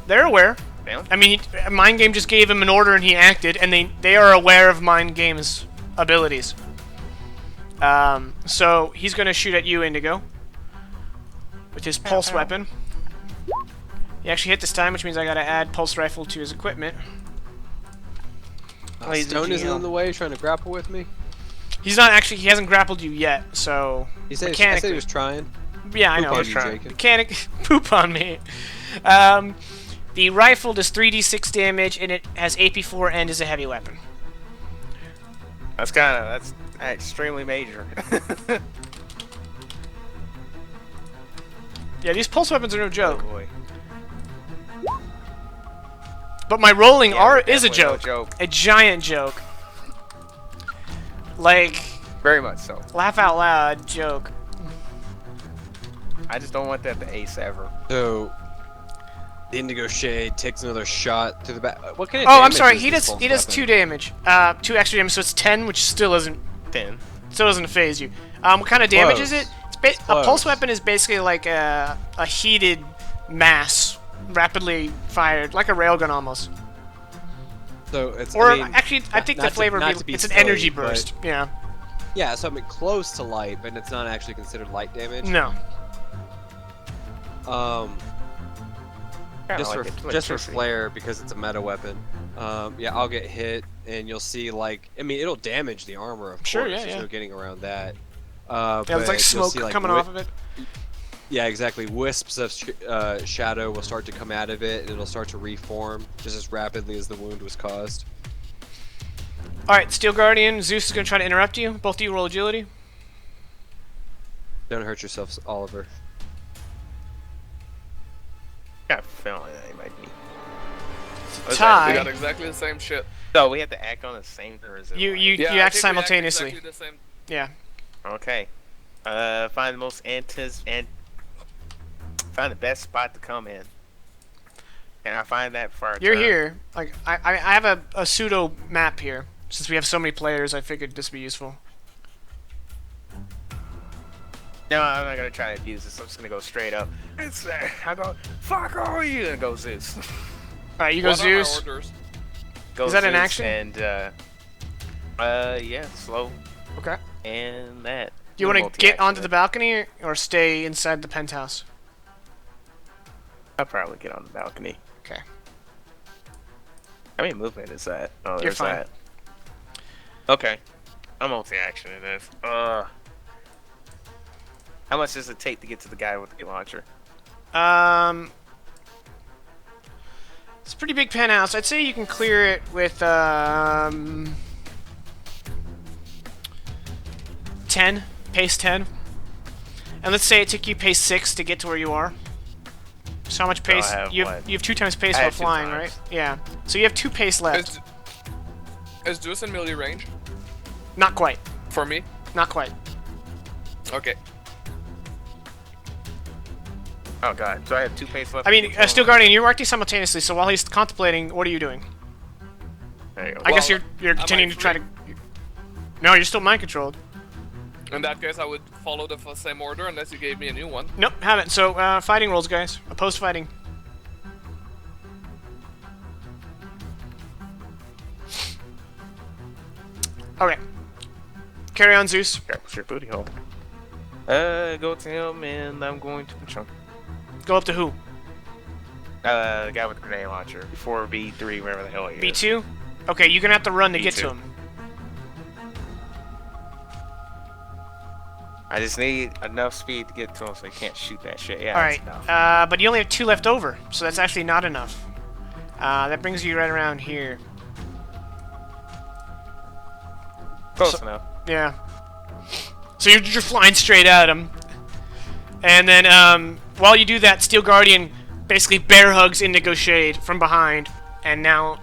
they're aware. Down. I mean, Mind Game just gave him an order and he acted, and they are aware of Mind Game's abilities. So he's going to shoot at you, Indigo, with his pulse weapon. He actually hit this time, which means I got to add pulse rifle to his equipment. Ladies and Stone isn't GM. in the way, trying to grapple with me. He's not actually. He hasn't grappled you yet, so He said, I said mechanically, he was trying. yeah, I Poop know. on you, trying. Jacob. Mechanic poop on me. The rifle does 3d6 damage, and it has AP4 and is a heavy weapon. That's extremely major. Yeah, these pulse weapons are no Oh joke. boy. But my rolling Yeah, R they're is a definitely no joke. joke. A giant joke. Like, Very much so. laugh out loud joke. I just don't want that to ace ever. So, the Indigo Shade takes another shot to the back. What kind of Oh, I'm damage sorry. is He this does. pulse He does weapon? 2 damage. 2 extra damage, so it's 10, which still doesn't 10. phase you. What kind of damage is Close. it? It's a pulse close. weapon is basically like a heated mass, rapidly fired, like a railgun almost. So it's. Or I mean, actually, I think the flavor not would to be be it's an silly, energy but- burst. Yeah. Yeah, so I mean close to light, but it's not actually considered light damage. No. Kinda Just like for electricity. flair because it's a meta weapon. Yeah, I'll get hit, and you'll see like I mean it'll damage the armor of Sure, course. yeah, There's yeah. no getting around that. Yeah, there's like smoke coming off of it. Yeah, exactly. Wisps of shadow will start to come out of it, and it'll start to reform just as rapidly as the wound was caused. All right, Steel Guardian. Zeus is gonna try to interrupt you. Both of you roll agility. Don't hurt yourself, Oliver. Got a feeling that it might be. Okay, Tie. We got exactly the same shit. So we have to act on the same or is it You like- you Yeah, you I act think we simultaneously. exactly the same. Yeah. Okay. Find the most find the best spot to come in. And I find that for our You're turn. here. Like I have a pseudo map here. Since we have so many players, I figured this would be useful. No, I'm not gonna try to abuse this. I'm just gonna go straight up. It's there. I go, fuck all you, and go Zeus. All right, you go What are my Zeus. orders? Go Is that an Zeus action? And yeah, slow Okay. and that. Do you want to get Multi-action onto the it. balcony or stay inside the penthouse? I'll probably get on the balcony. Okay. How many movement is that? Oh, You're there's fine. that. Okay. I'm multi-action in this. How much does it take to get to the guy with the launcher? It's a pretty big penthouse. I'd say you can clear it with 10, pace 10. And let's say it took you pace 6 to get to where you are. So how much pace? have you what? have 2 times pace I while have 2 flying, times. right? Yeah. So you have 2 pace left. Is Zeus in melee range? Not quite. For me? Not quite. Okay. Oh god, so I have 2 pace left. I mean, to get Steel to him? Guardian, you're acting simultaneously. So while he's contemplating, what are you doing? There you go. I guess Well, you're am I continuing to try to. free? No, you're still mind controlled. In that case, I would follow the same order unless you gave me a new one. Nope, haven't. So, fighting rolls, guys. Opposed fighting. Okay. Carry on, Zeus. What's your booty hole? Go to him, and I'm going to punch him. Go up to who? The guy with the grenade launcher. 4B3, wherever the hell he is. B2? Okay, you're gonna have to run to get to B2. him. I just need enough speed to get to him so he can't shoot that shit. Yeah, Alright, that's enough. but you only have 2 left over, so that's actually not enough. That brings you right around here. Close enough. Yeah. So you're flying straight at him. And then, while you do that, Steel Guardian basically bear hugs Indigo Shade from behind. And now,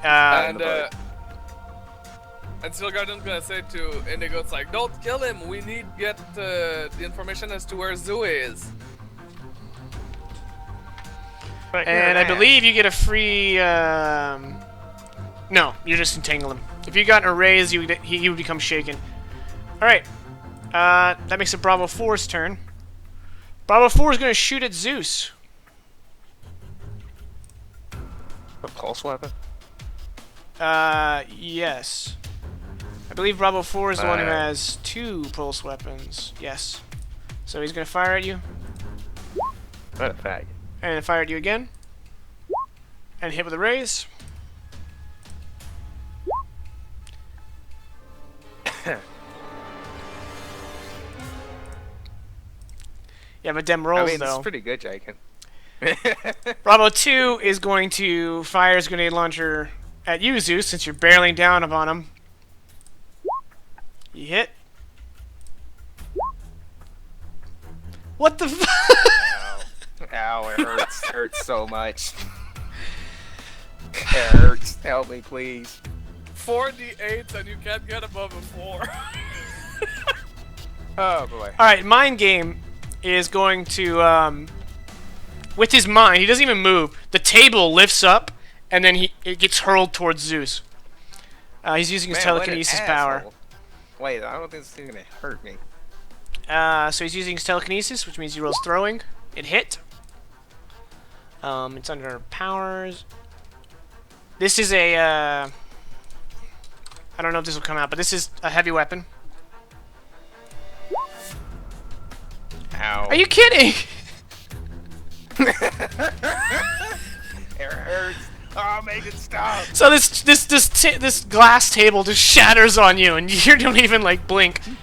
and Steel Guardian's gonna say to Indigo, it's like, don't kill him, we need to get the information as to where Zoo is. and I believe you get a free, no, you just entangle him. If you got a raise, he would become shaken. Alright. That makes it Bravo 4's turn. Bravo 4 is going to shoot at Zeus. A pulse weapon? Yes. I believe Bravo 4 is the one who has 2 pulse weapons. Yes. So he's going to fire at you. What a fag. And fire at you again. And hit with a raise. Yeah, but them rolls, I mean, though. it's pretty good, Jaken. Bravo 2 is going to fire his grenade launcher at you, Zeus, since you're barreling down upon him. You hit. What the f- Ow. Ow, it hurts. It hurts so much. It hurts. Help me, please. 4d8 and you can't get above a 4. Oh, boy. Alright, Mind Game is going to, with his mind, he doesn't even move. The table lifts up, and then it gets hurled towards Zeus. He's using his Man, what an telekinesis power. asshole. Wait, I don't think this is going to hurt me. So he's using his telekinesis, which means he rolls throwing. It hit. It's under powers. This is a, I don't know if this will come out, but this is a heavy weapon. Ow. Are you kidding? It hurts. Oh, make it stop. So this glass table just shatters on you, and you don't even like blink. All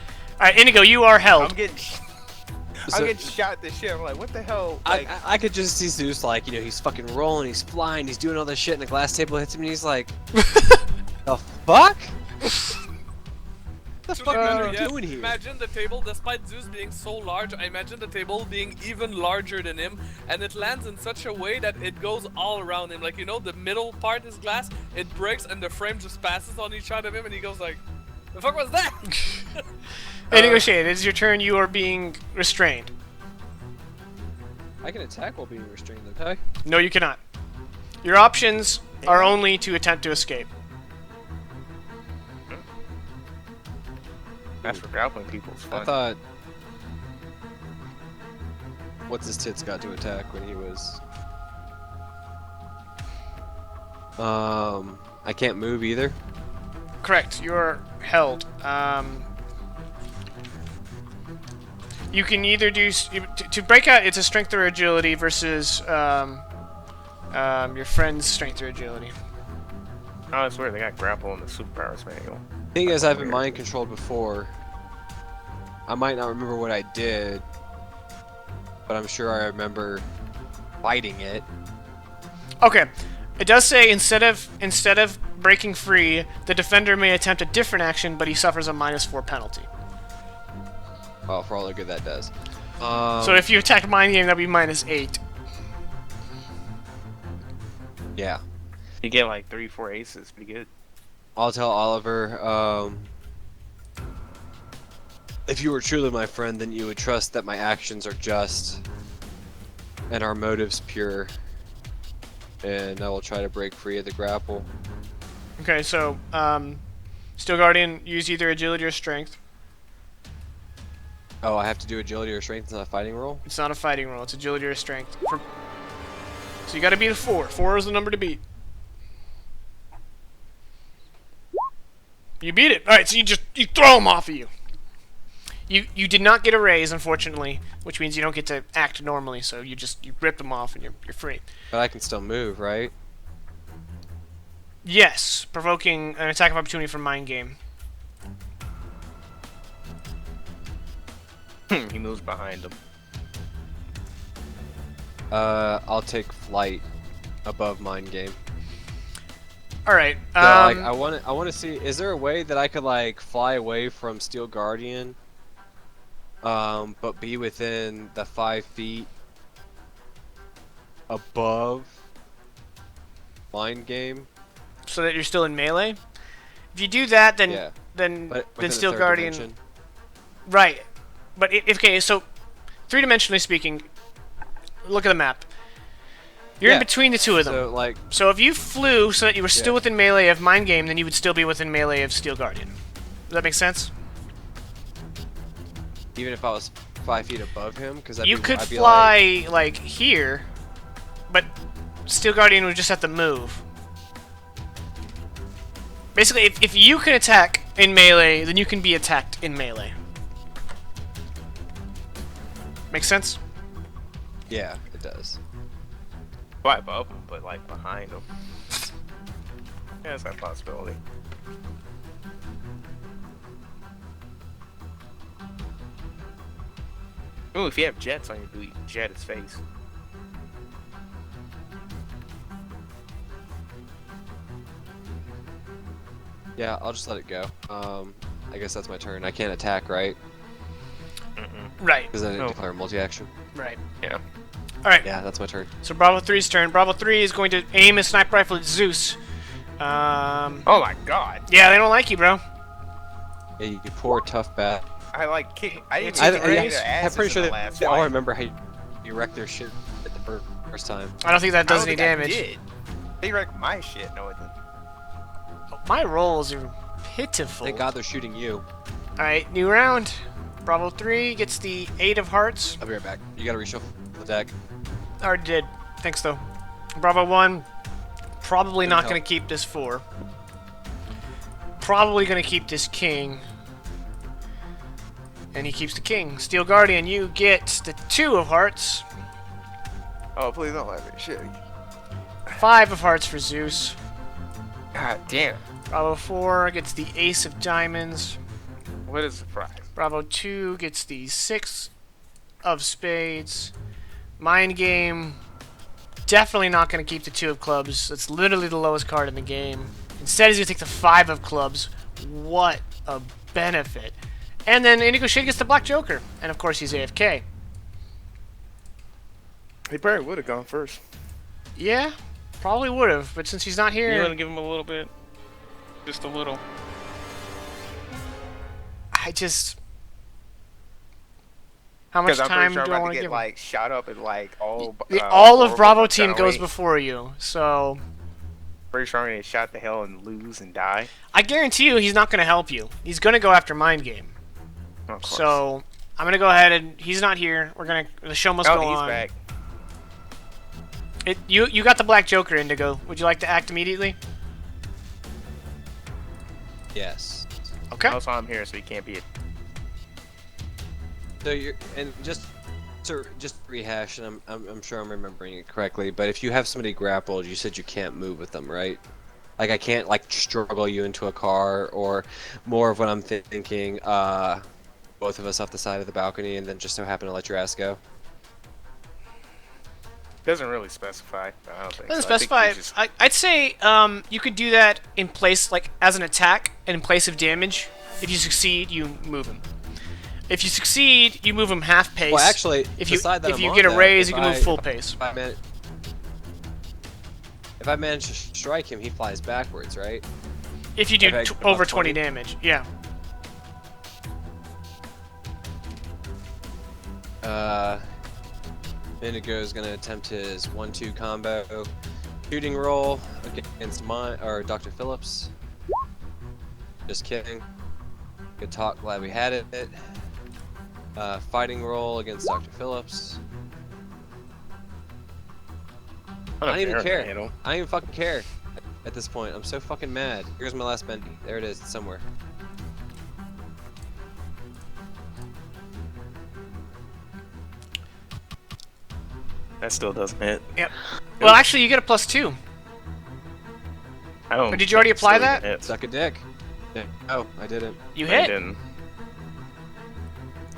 right, Indigo, you are held. I'm getting shot this shit. I'm like, what the hell? Like, I could just see Zeus, like, you know, he's fucking rolling, he's flying, he's doing all this shit, and the glass table hits him, and he's like, the fuck? What the fuck are you doing here? Imagine the table, despite Zeus being so large, I imagine the table being even larger than him, and it lands in such a way that it goes all around him. Like, you know, the middle part is glass, it breaks, and the frame just passes on each side of him, and he goes like, the fuck was that? Indigo Shade, it is your turn. You are being restrained. I can attack while being restrained, okay? No, you cannot. Your options are only to attempt to escape. that's for grappling people. It's fun. I thought... What's his tits got to attack when he was... I can't move either. Correct. You're held. You can either do to break out. It's a strength or agility versus your friend's strength or agility. Oh, I swear they got grapple in the superpowers manual. Thing is, I've been mind controlled before. I might not remember what I did, but I'm sure I remember fighting it. Okay. It does say instead of breaking free, the defender may attempt a different action, but he suffers a -4 penalty. Well, for all the good that does. So if you attack Mind Game, that'd be -8. Yeah. You get like 3-4 aces. Pretty good. I'll tell Oliver, if you were truly my friend, then you would trust that my actions are just and our motives pure. And I will try to break free of the grapple. Okay, so Steel Guardian, use either agility or strength. Oh, I have to do agility or strength. It's not a fighting roll. It's not a fighting roll. It's agility or strength. So you got to beat a 4. 4 is the number to beat. You beat it. All right. So you throw him off of you. You did not get a raise, unfortunately, which means you don't get to act normally. So you rip them off and you're free. But I can still move, right? Yes, provoking an attack of opportunity from Mind Game. He moves behind him. I'll take flight above mind game. All right. So, like, I want to see. Is there a way that I could like fly away from Steel Guardian, but be within the 5 feet above mind game? So that you're still in melee. If you do that, then Yeah. then But then within the Steel third Guardian. dimension. Right. But okay, so 3-dimensionally speaking, look at the map. You're in Yeah. between the two of them. So like, So if you flew so that you were still Yeah. within melee of Mind Game, then you would still be within melee of Steel Guardian. Does that make sense? even if I was 5 feet above him, because You could fly like here, but Steel Guardian would just have to move. Basically, if you can attack in melee, then you can be attacked in melee. Make sense? Yeah, it does. Fly above him, but like behind him. Yeah, that's a possibility. Ooh, if you have jets on your boot, you can jet his face. Yeah, I'll just let it go. I guess that's my turn. I can't attack, right? Right. Because I didn't No. declare multi-action. Right. Yeah. All right. Yeah, that's my turn. So Bravo 3's turn. Bravo 3 is going to aim his sniper rifle at Zeus. Oh my god. Yeah, they don't like you, bro. Yeah, you poor tough bat. I like kick. I didn't I- even I- get I'm their I'm asses pretty sure in the that last they all fight. remember how you wrecked their shit at the first time. I don't think that I does don't any think I damage. did. They wrecked my shit. No, it didn't. My rolls are pitiful. Thank God they're shooting you. Alright, new round. Bravo 3 gets the 8 of hearts. I'll be right back. You gotta reshuffle the deck. Already did. Thanks, though. Bravo 1, probably not Didn't going help. to keep this 4. Probably going to keep this king. And he keeps the king. Steel Guardian, you get the 2 of hearts. Oh, please don't let me. Shit. 5 of hearts for Zeus. God damn. Bravo 4 gets the ace of diamonds. What a surprise. Bravo 2 gets the 6 of spades. Mind Game, definitely not going to keep the 2 of clubs. That's literally the lowest card in the game. Instead, he's going to take the 5 of clubs. What a benefit. And then Indigo Shade gets the Black Joker. And of course, he's AFK. He probably would have gone first. Yeah, probably would have. But since he's not You here, want to give him a little bit? Just a little. I just... How much Because I'm time pretty sure do I'm I about want to to get give him? like shot up and like all. All of four Bravo them team shot goes away. before you, so... Pretty sure I'm gonna get shot to hell and lose and die. I guarantee you he's not going to help you. He's going to go after Mind Game. Of course. So, I'm going to go ahead and... He's not here. The show must oh, go he's on. back. You got the Black Joker, Indigo. Would you like to act immediately? Yes. Okay. Also, I'm here, so he can't be. So you're and just to rehash, and I'm sure I'm remembering it correctly. But if you have somebody grappled, you said you can't move with them, right? Like I can't like struggle you into a car, or more of what I'm thinking. Both of us off the side of the balcony, and then just so happen to let your ass go. Doesn't really specify. I don't think. Doesn't so. I think specify. he's just- I'd say you could do that in place, like as an attack, and in place of damage. If you succeed, you move him. If you succeed, you move him half pace. Well, actually, if you beside that if I'm you on get a that, raise, if you can move I- full pace. If I manage to strike him, he flies backwards, right? If you do if I- over above 20 20? damage, yeah. Indigo is going to attempt his 1-2 combo shooting roll against Dr. Phillips. Just kidding. Good talk. Glad we had it. Fighting roll against Dr. Phillips. I don't even care. I don't even fucking care at this point. I'm so fucking mad. Here's my last bendy. There it is. It's somewhere. That still doesn't hit. Yep. Well, actually, you get a +2. I don't. But did you already think it apply still that? even hits. Suck a dick. Yeah. Oh, I didn't. You I hit. didn't.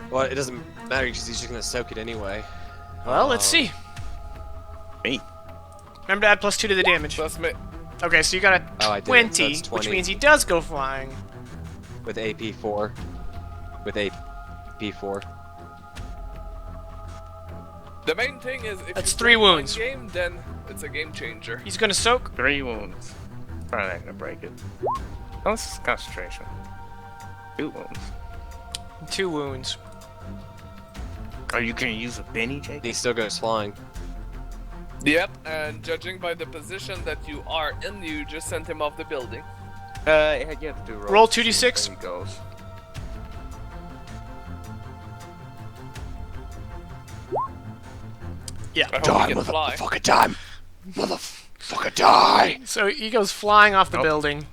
Well, it doesn't matter because he's just gonna soak it anyway. Well, let's see. Me. Remember to add +2 to the damage. That's me. Okay, so you got a Oh, I did. 20, That's which 20. means he does go flying. With AP4. With AP4. The main thing is if That's you 3 play one wounds. game, then it's a game changer. He's gonna soak. 3 wounds. Probably not gonna break it. Oh, this is concentration. 2 wounds. 2 wounds. Are you gonna use a Benny, Jake? He still goes flying. Yep, and judging by the position that you are in, you just sent him off the building. You have to do rolls Roll to see 2d6. where he goes. Yeah. I hope he can fly. die! Motherfucker, die! So he goes flying off the building.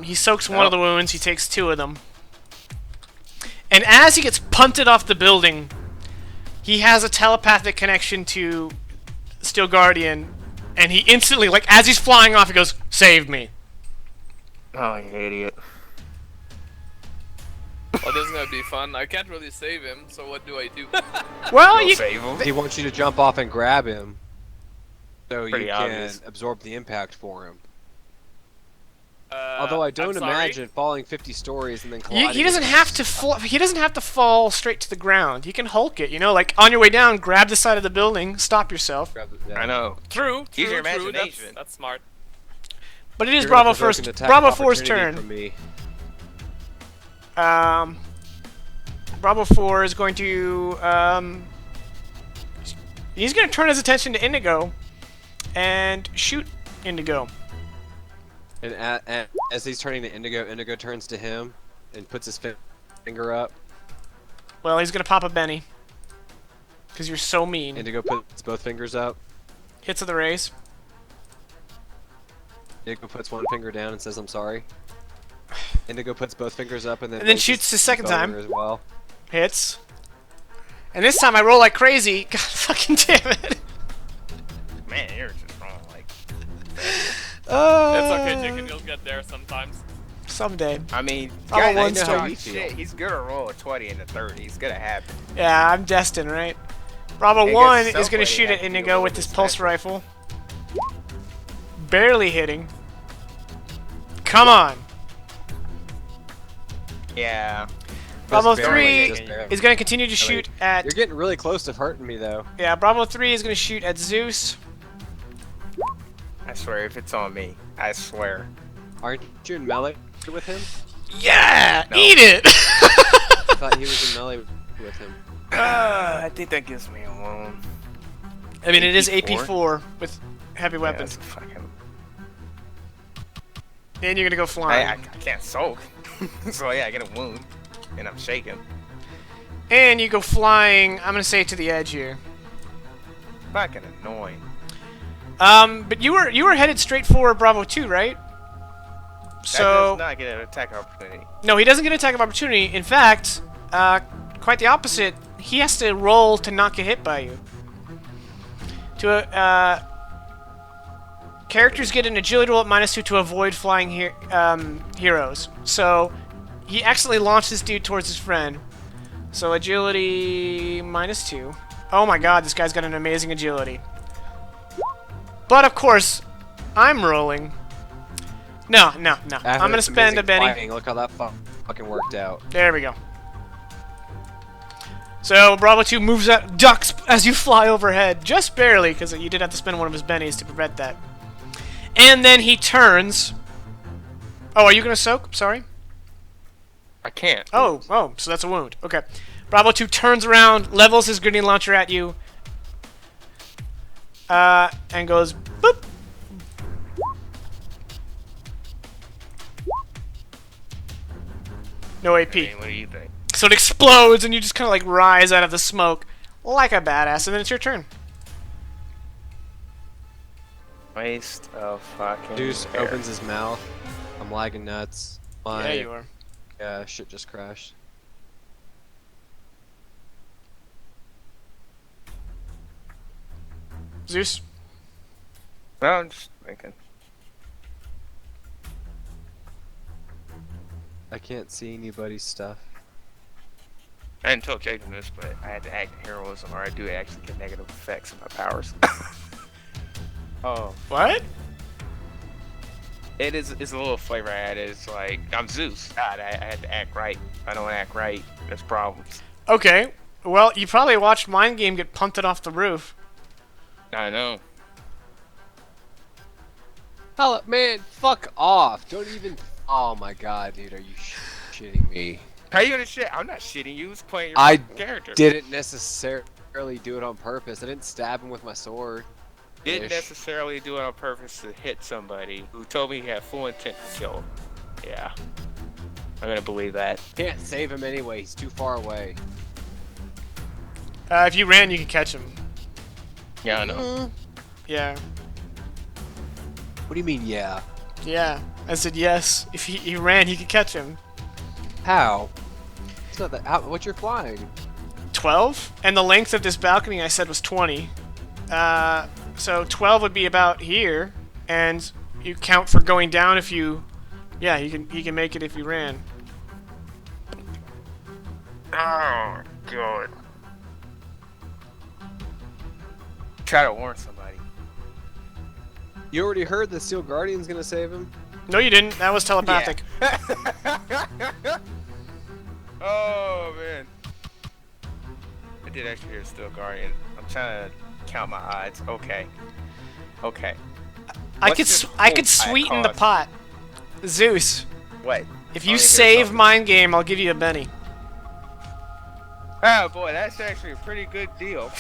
He soaks one of the wounds. He takes 2 of them. And as he gets punted off the building, he has a telepathic connection to Steel Guardian, and he instantly, like, as he's flying off, he goes, "Save me." Oh, you idiot. Well, this is gonna be fun. I can't really save him, so what do I do? Well, We'll you, save him. He wants you to jump off and grab him. So Pretty you obvious. can absorb the impact for him. Uh, Although I I'm don't sorry. imagine falling 50 stories and then colliding. he doesn't have to he doesn't have to fall straight to the ground. He can Hulk it, you know, like on your way down, grab the side of the building, stop yourself. I know. True, Use your true, imagination. that's smart. But it is You're gonna Bravo provoke first. an attack Bravo of 4's opportunity turn. from me. Bravo 4 is going to he's going to turn his attention to Indigo and shoot Indigo. And as he's turning to Indigo, Indigo turns to him and puts his finger up. Well, he's going to pop a Benny because you're so mean. Indigo puts both fingers up. Hits of the raise. Indigo puts one finger down and says, "I'm sorry." Indigo puts both fingers up and then And then raises shoots the second boner time. as well. Hits. And this time I roll like crazy. God fucking damn it. Man, you're just wrong. Like, It's okay, Chicken, you'll get there sometimes. Someday. I mean, Oh, guys, one I know star. how you shit. He's gonna roll a 20 and a 30. It's gonna happen. Yeah, I'm destined, right? Bravo It 1 gets is going to so shoot funny, at I feel Indigo a with little his bit pulse special. rifle. Barely hitting. Come on. Yeah. Bravo Just barely, 3 just barely. is going to continue to shoot at... You're getting really close to hurting me though. Yeah, Bravo 3 is going to shoot at Zeus. I swear, if it's on me, I swear. Aren't you in melee with him? Yeah! No. Eat it! I thought he was in melee with him. I think that gives me a wound. I mean, it is AP4? AP4 with heavy Yeah, weapons. that's fucking... And you're going to go I flying. can't soak. So yeah, I get a wound. And I'm shaking. And you go flying, I'm going to say to the edge here. Fucking annoying. But you were headed straight for Bravo 2, right? That So... does not get an attack opportunity. No, he doesn't get an attack of opportunity. In fact, quite the opposite. He has to roll to not get hit by you. Characters get an agility roll at -2 to avoid flying heroes. So he accidentally launched this dude towards his friend. So agility -2. Oh my god, this guy's got an amazing agility. But of course, I'm rolling. No. I'm After gonna this spend a amazing Benny. fighting, look how that fucking worked out. There we go. So Bravo 2 moves out, ducks as you fly overhead, just barely, because you did have to spend one of his bennies to prevent that. And then he turns. Oh, are you gonna soak? Sorry. I can't. Oh, so that's a wound. Okay. Bravo 2 turns around, levels his grenade launcher at you, and goes boop. No AP. I mean, what do you think? So it explodes, and you just kind of like rise out of the smoke like a badass, and then it's your turn. Waste of fucking Deuce air. opens his mouth. I'm lagging nuts. Yeah, you are. Yeah, shit just crashed. Zeus. No, I'm just thinking. I can't see anybody's stuff. I didn't tell Jaden this, but I had to act heroism, or I do actually get negative effects of my powers. Oh, What? it's a little flavor I added. It's like I'm Zeus. God, I had to act right. If I don't act right, there's problems. Okay. Well, you probably watched Mind Game get punted off the roof. I know. Hell, man, fuck off. Don't even. Oh my god, dude, are you shitting me? How you gonna shit? I'm not shitting you. It's playing your character. Didn't necessarily do it on purpose. I didn't stab him with my sword. Didn't necessarily do it on purpose to hit somebody who told me he had full intent to kill him. Yeah. I'm gonna believe that. Can't save him anyway. He's too far away. If you ran, you could catch him. Yeah, I know. Yeah. What do you mean, yeah? Yeah. I said yes. If he ran, he could catch him. How? It's not that. What you're flying? 12? And the length of this balcony I said was 20. So 12 would be about here, and you count for going down if you... Yeah, he can make it if you ran. Oh, God. Try to warn somebody. You already heard the Steel Guardian's gonna save him? No, you didn't. That was telepathic. Oh, man. I did actually hear Steel Guardian. I'm trying to count my odds. Okay. Okay. I could sweeten the pot. Zeus, What? if you save Mind Game, I'll give you a Benny. Oh boy, that's actually a pretty good deal.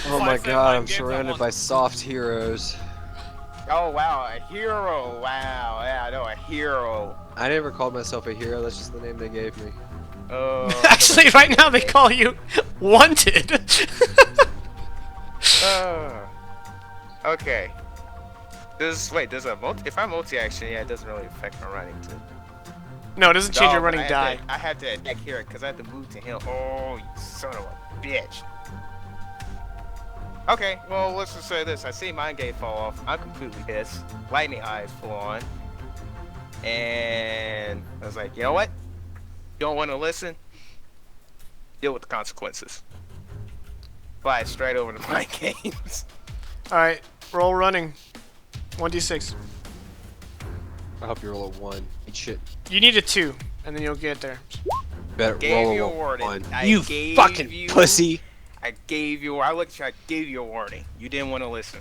Oh my god, I'm surrounded by soft heroes. Oh wow, a hero! Wow, yeah, I know, a hero. I never called myself a hero, that's just the name they gave me. Oh. Actually, right now they call you Wanted. Okay. Does a multi? If I multi-action, yeah, it doesn't really affect my running too. No, it doesn't change your but running die. I have to attack here because I have to move to him. Oh, you son of a bitch. Okay, well, let's just say this. I see Mind Gate fall off. I'm completely pissed. Lightning eyes full on. And I was like, you know what? You don't want to listen? Deal with the consequences. Fly straight over to Mind Games. Alright, roll running. 1d6. I hope you roll a 1. Eat shit. You need a 2, and then you'll get there. Better Gave roll you a a warning. 1. I You gave fucking you- pussy! I looked at you, I gave you a warning. You didn't want to listen.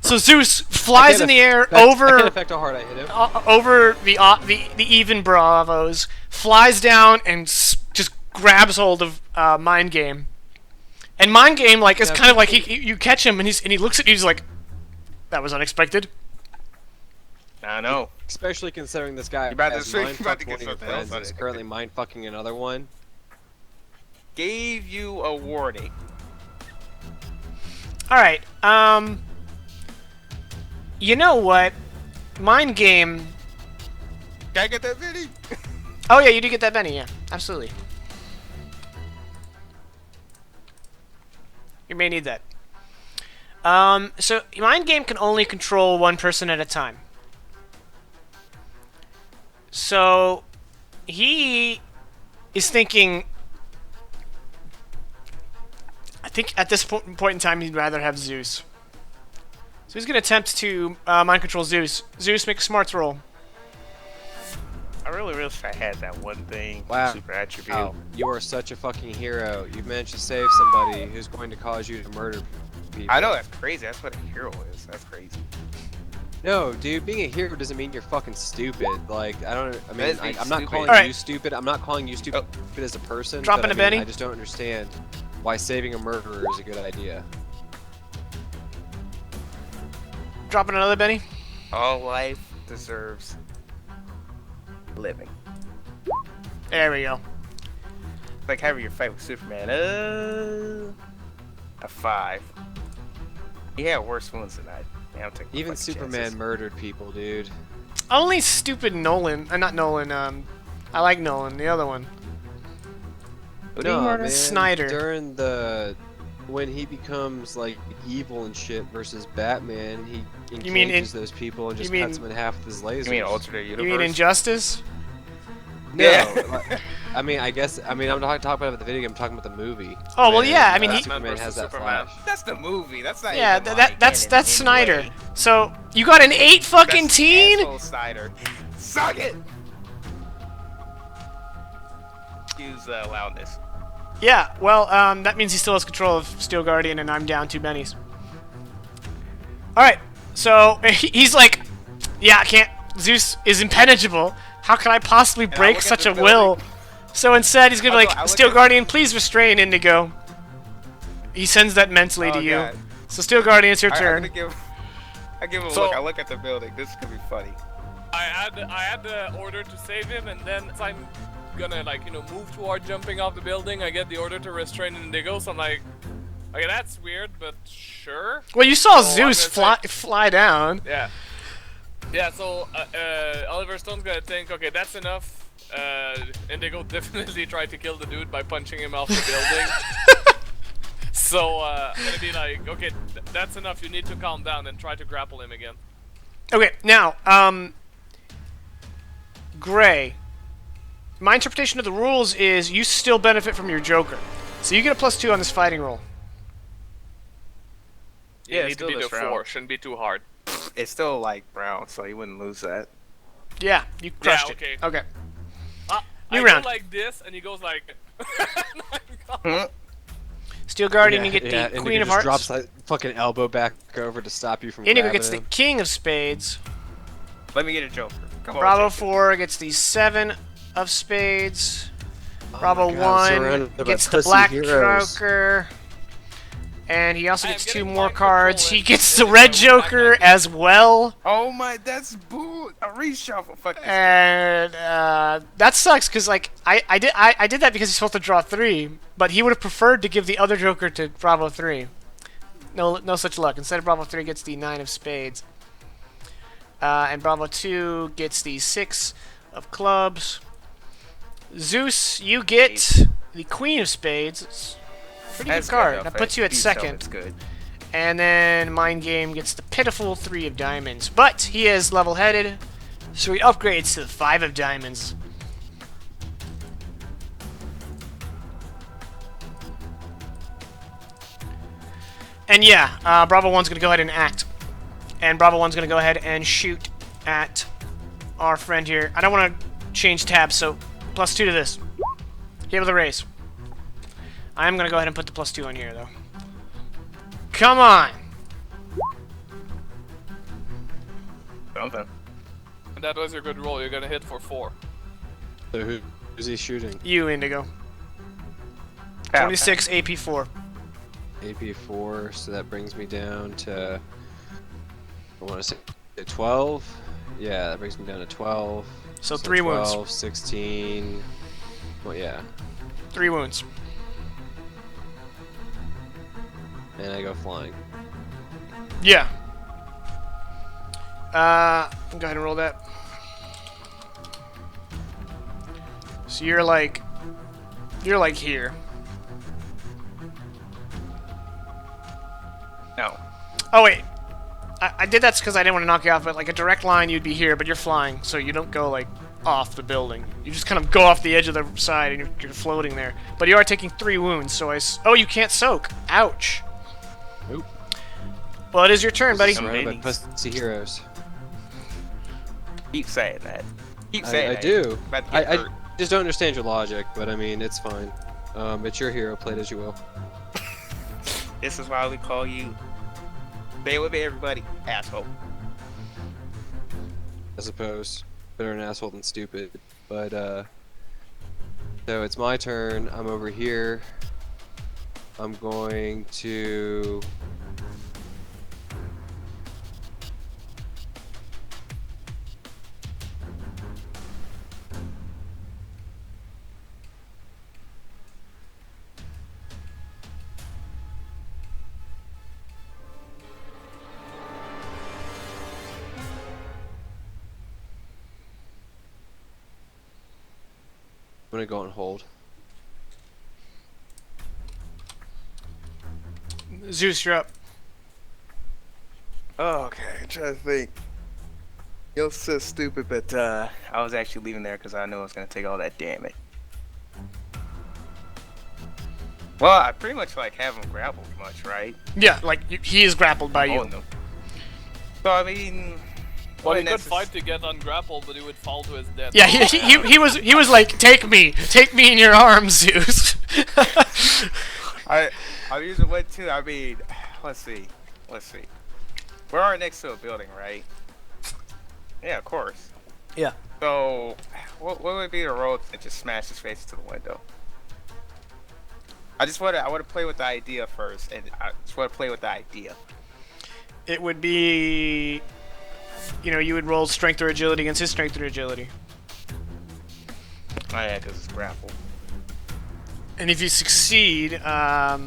So Zeus flies in the air I can't over affect how hard I hit him. over the even bravos, flies down and just grabs hold of Mind Game. And Mind Game like is kind of like you catch him and he looks at you, he's like, that was unexpected. I know. Especially considering this guy You're about to has say- mind you're about to fucked get one of your something else friends and is unexpected. currently mind fucking another one. Gave you a warning. Alright, you know what? Mind Game... Can I get that video? Oh yeah, you do get that Benny, yeah. Absolutely. You may need that. So, Mind Game can only control one person at a time. So, he is thinking... I think at this point in time he'd rather have Zeus. So he's going to attempt to mind control Zeus. Zeus, make a smarts roll. I really wish I had that one thing. Wow. Super attribute. Oh, you are such a fucking hero. You've managed to save somebody who's going to cause you to murder people. I know, that's crazy. That's what a hero is. That's crazy. No, dude, being a hero doesn't mean you're fucking stupid. Like, I'm is not being calling stupid. Alright. you stupid. I'm not calling you stupid as a person. Dropping but, a Benny? I just don't understand why saving a murderer is a good idea. Dropping another Benny. All life deserves living. There we go. It's like having your fight with Superman. A 5. He had worse wounds than I. Yeah, I'm taking Even fucking Superman chances. murdered people, dude. Only stupid Nolan. Not Nolan. I like Nolan. The other one. Who did he No, murder? man. Snyder. During when he becomes like evil and shit versus Batman, he You mean engages those people and just you cuts mean- them in half with his lasers. You mean alternate universe? You mean Injustice? No, Yeah. I mean, I'm not talking about the video game. I'm talking about the movie. Oh, well, When, yeah, I mean, Superman has that Superman. flash. That's the movie. That's not Yeah, even like that's in any Snyder. way. So you got an 8 fucking That's teen? asshole Snyder. Suck it. Use loudness. Yeah. Well, that means he still has control of Steel Guardian, and I'm down 2 bennies. All right. So he's like, yeah, I can't. Zeus is impenetrable. How can I possibly I break look at such the a will? So instead, he's gonna be I like, look Steel at- Guardian, please restrain Indigo. He sends that mentally Oh, to you. God. So Steel Guardian, it's your I'm turn. gonna give. I give him a So- look. I look at the building. This could be funny. I had the order to save him, and then as I'm gonna move toward jumping off the building, I get the order to restrain Indigo. So I'm like, okay, that's weird, but sure. Well, you saw I'm Zeus gonna fly down. Yeah. Yeah. So Oliver Stone's gonna think, okay, that's enough. Indigo definitely tried to kill the dude by punching him off the building. So I'm gonna be like, okay, that's enough. You need to calm down and try to grapple him again. Okay, now, Gray. My interpretation of the rules is you still benefit from your Joker. So you get a +2 on this fighting roll. You Yeah, need to still be this the round. 4. Shouldn't be too hard. It's still like brown, so he wouldn't lose that. Yeah, you crushed Yeah, okay. it. Okay. I New round. go like this, and he goes like. Steel Guardian, you get the Indigo Queen of just Hearts. drops that fucking elbow back over to stop you from Indigo grabbing gets the him. King of Spades. Let me get a Joker. Come on, Bravo Jacob. 4 gets the 7 of Spades. Oh Bravo my God, I'm 1 surrounded by gets the pussy Black heroes. Joker. And he also I am gets 2 getting more mind cards. control He and gets the Indigo Red will attack Joker my king. as well. Oh my, that's boo. A reshuffle. Fuck this. And that sucks because like I did that because he's supposed to draw 3, but he would have preferred to give the other Joker to Bravo 3. No such luck. Instead, Bravo 3 gets the 9 of Spades, and Bravo 2 gets the 6 of Clubs. Zeus, you get the Queen of Spades. It's a pretty That's good card. enough. That puts you at Beat yourself, second. It's good. And then Mind Game gets the pitiful 3 of Diamonds. But he is level-headed, so he upgrades to the 5 of Diamonds. And yeah, Bravo 1's going to go ahead and act. And Bravo 1's going to go ahead and shoot at our friend here. I don't want to change tabs, so +2 to this. Hit with a raise. I'm going to go ahead and put the +2 on here, though. Come on! Something. That was your good roll. You're gonna hit for 4. So who's he shooting? You, Indigo. 26 AP4. AP4, so that brings me down to, I want to say 12. Yeah, that brings me down to 12. So 3 wounds. 12, 16. Well, yeah. 3 wounds. And I go flying. Yeah. Go ahead and roll that. So you're like here. No. Oh wait, I did that because I didn't want to knock you off. But like a direct line, you'd be here, but you're flying, so you don't go like off the building. You just kind of go off the edge of the side, and you're floating there. But you are taking 3 wounds, so oh, you can't soak. Ouch. Nope. Well, it is your turn, buddy. Surrounded by ladies. pussy heroes. Keep saying that. Keep saying I that. do. About to get I hurt. just don't understand your logic, but I mean, it's fine. It's your hero, play it as you will. This is why we call you. Stay with me, everybody. Asshole. I suppose. Better an asshole than stupid. But, so it's my turn. I'm over here. I'm going to... I'm gonna go on hold. Zeus, you're up. Oh, okay, I'm trying to think. You're so stupid, but I was actually leaving there because I knew I was gonna take all that damage. Well, I pretty much like have him grappled much, right? Yeah, like he is grappled by you. Them. So I mean, well, he could fight to get ungrappled, but he would fall to his death. Yeah, he was like, take me in your arms, Zeus. I'm using what too. I mean, let's see. We are next to a building, right? Yeah, of course. Yeah. So, what would be the road that just smash his face into the window? I want to play with the idea first, and I just want to play with the idea. It would be, you would roll strength or agility against his strength or agility. Oh yeah, because it's grapple. And if you succeed, well,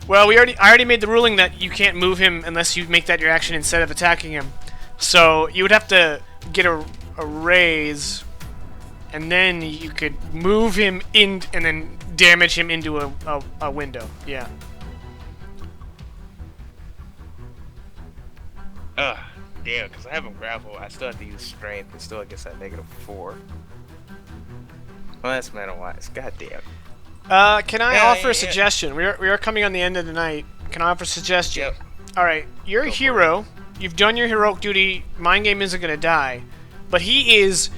I already made the ruling that you can't move him unless you make that your action instead of attacking him. So you would have to get a raise, and then you could move him in, and then damage him into a window. Yeah. Ugh, damn, because I haven't grappled, I still have to use strength, and still gets that -4. Well, that's mana-wise. God damn. Can I offer a suggestion? We are coming on the end of the night. Can I offer a suggestion? Yep. All right, you're a hero. You've done your heroic duty. Mind Game isn't gonna die, but he is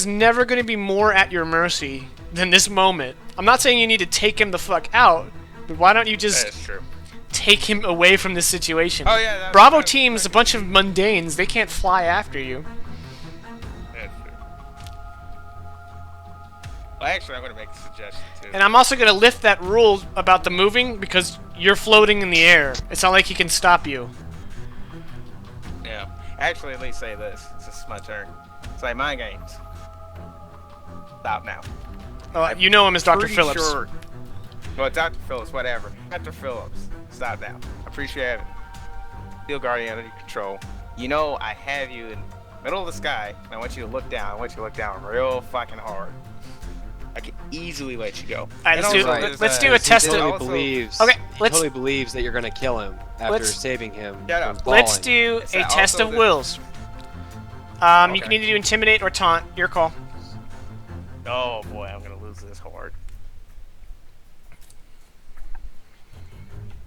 never gonna be more at your mercy than this moment. I'm not saying you need to take him the fuck out, but why don't you just That's true. take him away from this situation? Oh yeah. Bravo team's a bunch of mundanes. They can't fly after you. That's true. Well, actually, I'm gonna make a suggestion too. And I'm also gonna lift that rule about the moving because you're floating in the air. It's not like he can stop you. Yeah. Actually, at least say this. This is my turn. Say mind games. Stop now. You know him as Dr. Pretty Phillips. Sure. Well, Dr. Phillips, whatever. Dr. Phillips, stop now. I appreciate it. Steel Guardian under control. You know I have you in the middle of the sky, and I want you to look down. I want you to look down real fucking hard. I can easily let you go. All right, let's do a He test. totally believes. Okay, he let's- totally believes that you're gonna kill him after Let's- saving him. Shut from up. falling. Let's do Is a that test also of the- wills. You Okay. can either do intimidate or taunt. Your call. Oh boy, I'm gonna lose this hard.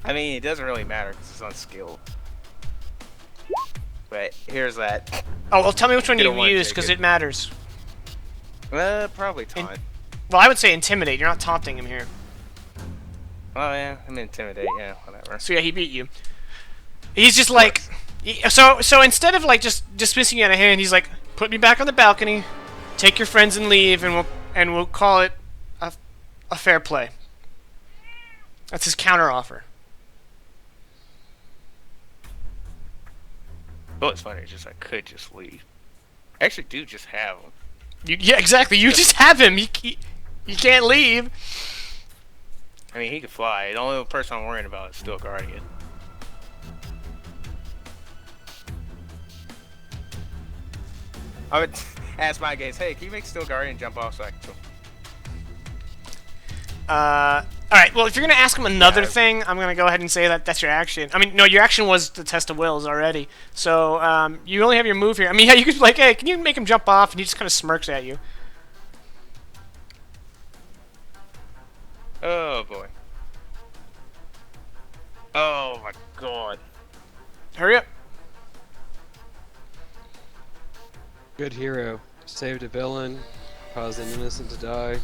I mean, it doesn't really matter because it's unskilled. But here's that. Oh, well, tell me which one Get a you one, use take because it. it matters. Probably taunt. Well, I would say intimidate. You're not taunting him here. Oh yeah, I'm intimidate. Yeah, whatever. So yeah, he beat you. He's just like, so instead of like just dismissing you out of hand, he's like, put me back on the balcony, take your friends and leave, and we'll call it a fair play. That's his counter offer. Well, it's funny. Just I could just leave. I actually do just have him. Yeah, exactly. You just have him. You can't leave. I mean, he could fly. The only person I'm worrying about is Steel Guardian. I would ask my guys, hey, can you make Steel Guardian jump off so I can kill him? Alright, well, if you're going to ask him another Yeah. thing, I'm going to go ahead and say that that's your action. I mean, no, your action was the test of wills already. So, you only have your move here. I mean, yeah, you could be like, hey, can you make him jump off? And he just kind of smirks at you. Oh, boy. Oh, my God. Hurry up. Good hero. Saved a villain. Caused an innocent to die.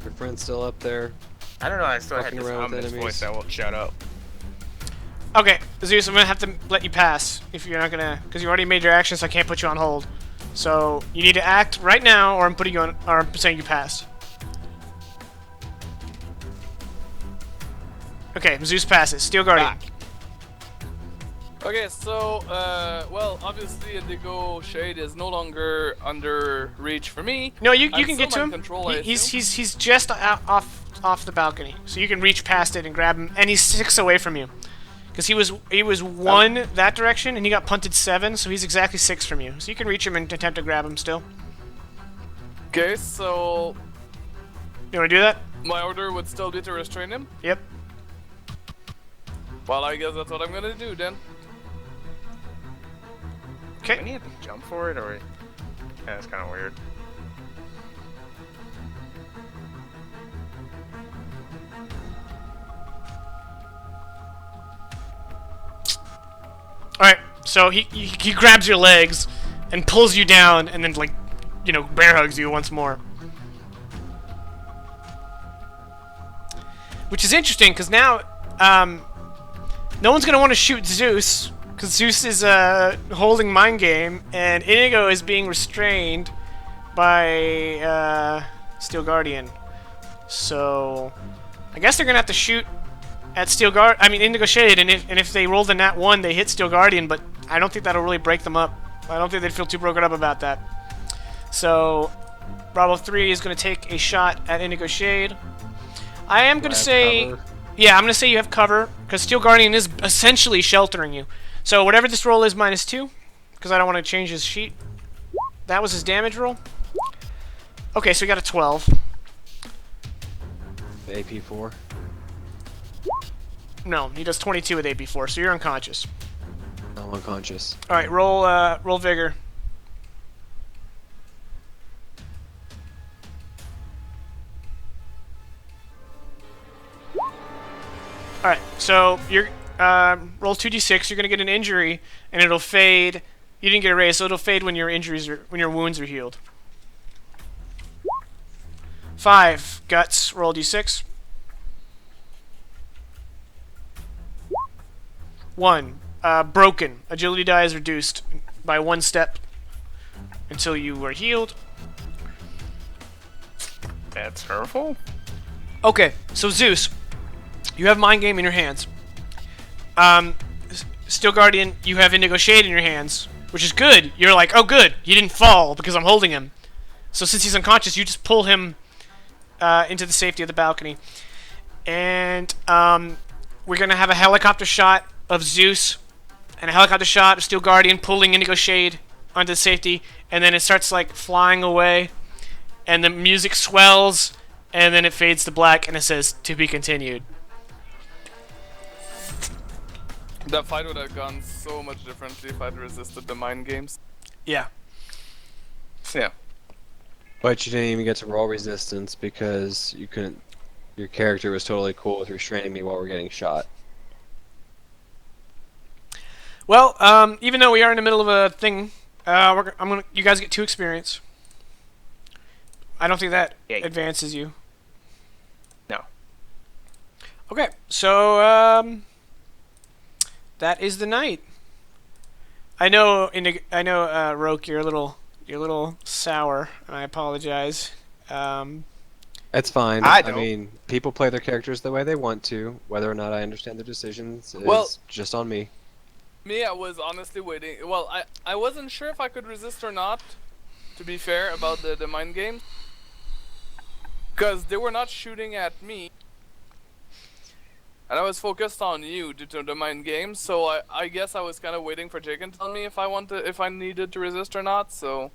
Your friend's still up there. I don't know, I still had Fucking this around with ominous enemies. voice that won't shut up. Okay, Zeus, I'm going to have to let you pass. If you're not going to... Because you already made your action, so I can't put you on hold. So, you need to act right now, or I'm putting you on... Or I'm saying you passed. Okay, Zeus passes. Steel Guardian. Back. Okay, so, well, obviously Indigo Shade is no longer under reach for me. No, you I'm can get to still him. in control, I He's assume. he's just off the balcony, so you can reach past it and grab him, and he's 6 away from you, because he was 1 that direction, and he got punted 7, so he's exactly 6 from you. So you can reach him and attempt to grab him still. Okay, so You want to do that? my order would still be to restrain him? Yep. Well, I guess that's what I'm gonna do then. Do Okay. we need to jump for it, or? Yeah, that's kind of weird. All right. So he grabs your legs and pulls you down, and then like, bear hugs you once more. Which is interesting because now, no one's gonna want to shoot Zeus because Zeus is holding mind game, and Inigo is being restrained by Steel Guardian. So I guess they're gonna have to shoot at Indigo Shade, and if they roll the nat 1, they hit Steel Guardian, but I don't think that'll really break them up. I don't think they'd feel too broken up about that. So Bravo 3 is going to take a shot at Indigo Shade. I am going to say... Cover. Yeah, I'm going to say you have cover, because Steel Guardian is essentially sheltering you. So whatever this roll is, -2, because I don't want to change his sheet. That was his damage roll. Okay, so we got a 12. AP4. No, he does 22 with AP4, so you're unconscious. I'm unconscious. All right, roll vigor. All right, so you're roll 2d6. You're gonna get an injury, and it'll fade. You didn't get a raise, so it'll fade when your wounds are healed. 5 guts. Roll d6. 1. Broken. Agility die is reduced by 1 step until you are healed. That's hurtful. Okay, so Zeus, you have Mind Game in your hands. Steel Guardian, you have Indigo Shade in your hands, which is good. You're like, oh good, he didn't fall because I'm holding him. So since he's unconscious, you just pull him into the safety of the balcony. And we're going to have a helicopter shot of Zeus and a helicopter shot of Steel Guardian pulling Indigo Shade onto the safety, and then it starts like flying away, and the music swells, and then it fades to black, and it says to be continued. That fight would have gone so much differently if I'd resisted the mind games. Yeah. Yeah. But you didn't even get to roll resistance because you couldn't. Your character was totally cool with restraining me while we're getting shot. Well, even though we are in the middle of a thing, you guys get 2 experience. I don't think that Yeah. advances you. No. Okay, so that is the night. I know, Roke, you're a little sour, and I apologize. It's fine. I I don't. mean, people play their characters the way they want to. Whether or not I understand their decisions is Well- just on me. Me, I was honestly waiting. Well, I wasn't sure if I could resist or not, to be fair, about the mind games. Because they were not shooting at me. And I was focused on you due to the mind games, so I guess I was kind of waiting for Jacob to tell me if I needed to resist or not, so...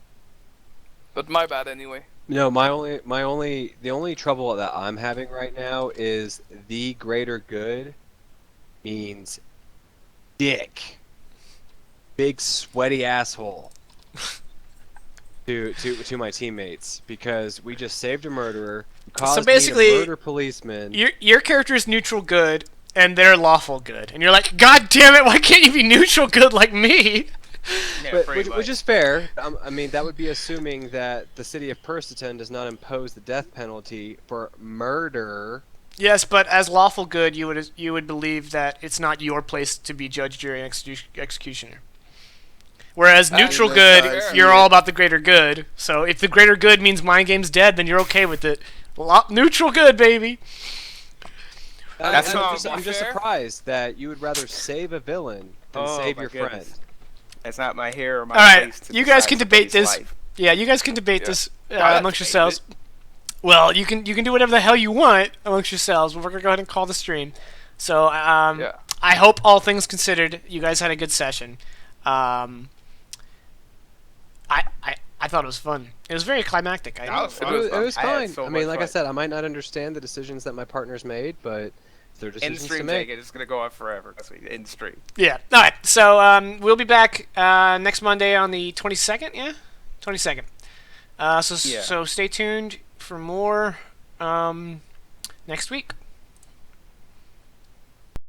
But my bad anyway. No, the only trouble that I'm having right now is the greater good means dick. Big sweaty asshole to my teammates because we just saved a murderer, caused basically, me to murder policemen. Your character is neutral good, and they're lawful good, and you're like, God damn it! Why can't you be neutral good like me? Yeah, But, pretty which much. is fair. I mean, that would be assuming that the city of Persiton does not impose the death penalty for murder. Yes, but as lawful good, you would believe that it's not your place to be judge, jury, and executioner. Whereas neutral good, fair. you're all about the greater good. So if the greater good means Mind Game's dead, then you're okay with it. Neutral good, baby. That's I'm not I'm just fair. surprised that you would rather save a villain than Oh, save my your goodness. friend. It's not my hair or my All right, face to you guys decide can debate somebody's this. life. Yeah, you guys can debate Yeah. this I'll amongst debate yourselves. Well, you can do whatever the hell you want amongst yourselves. But we're gonna go ahead and call the stream. So Yeah. I hope all things considered, you guys had a good session. I thought it was fun. It was very climactic. That was fun. It was I had fine. so I mean, much like I fun. said, I might not understand the decisions that my partners made, but they're In decisions to stream make. take it. It's gonna go on forever. That's what in stream. Yeah. All right. So we'll be back next Monday on the 22nd. Yeah, 22nd. So Yeah. so stay tuned for more next week.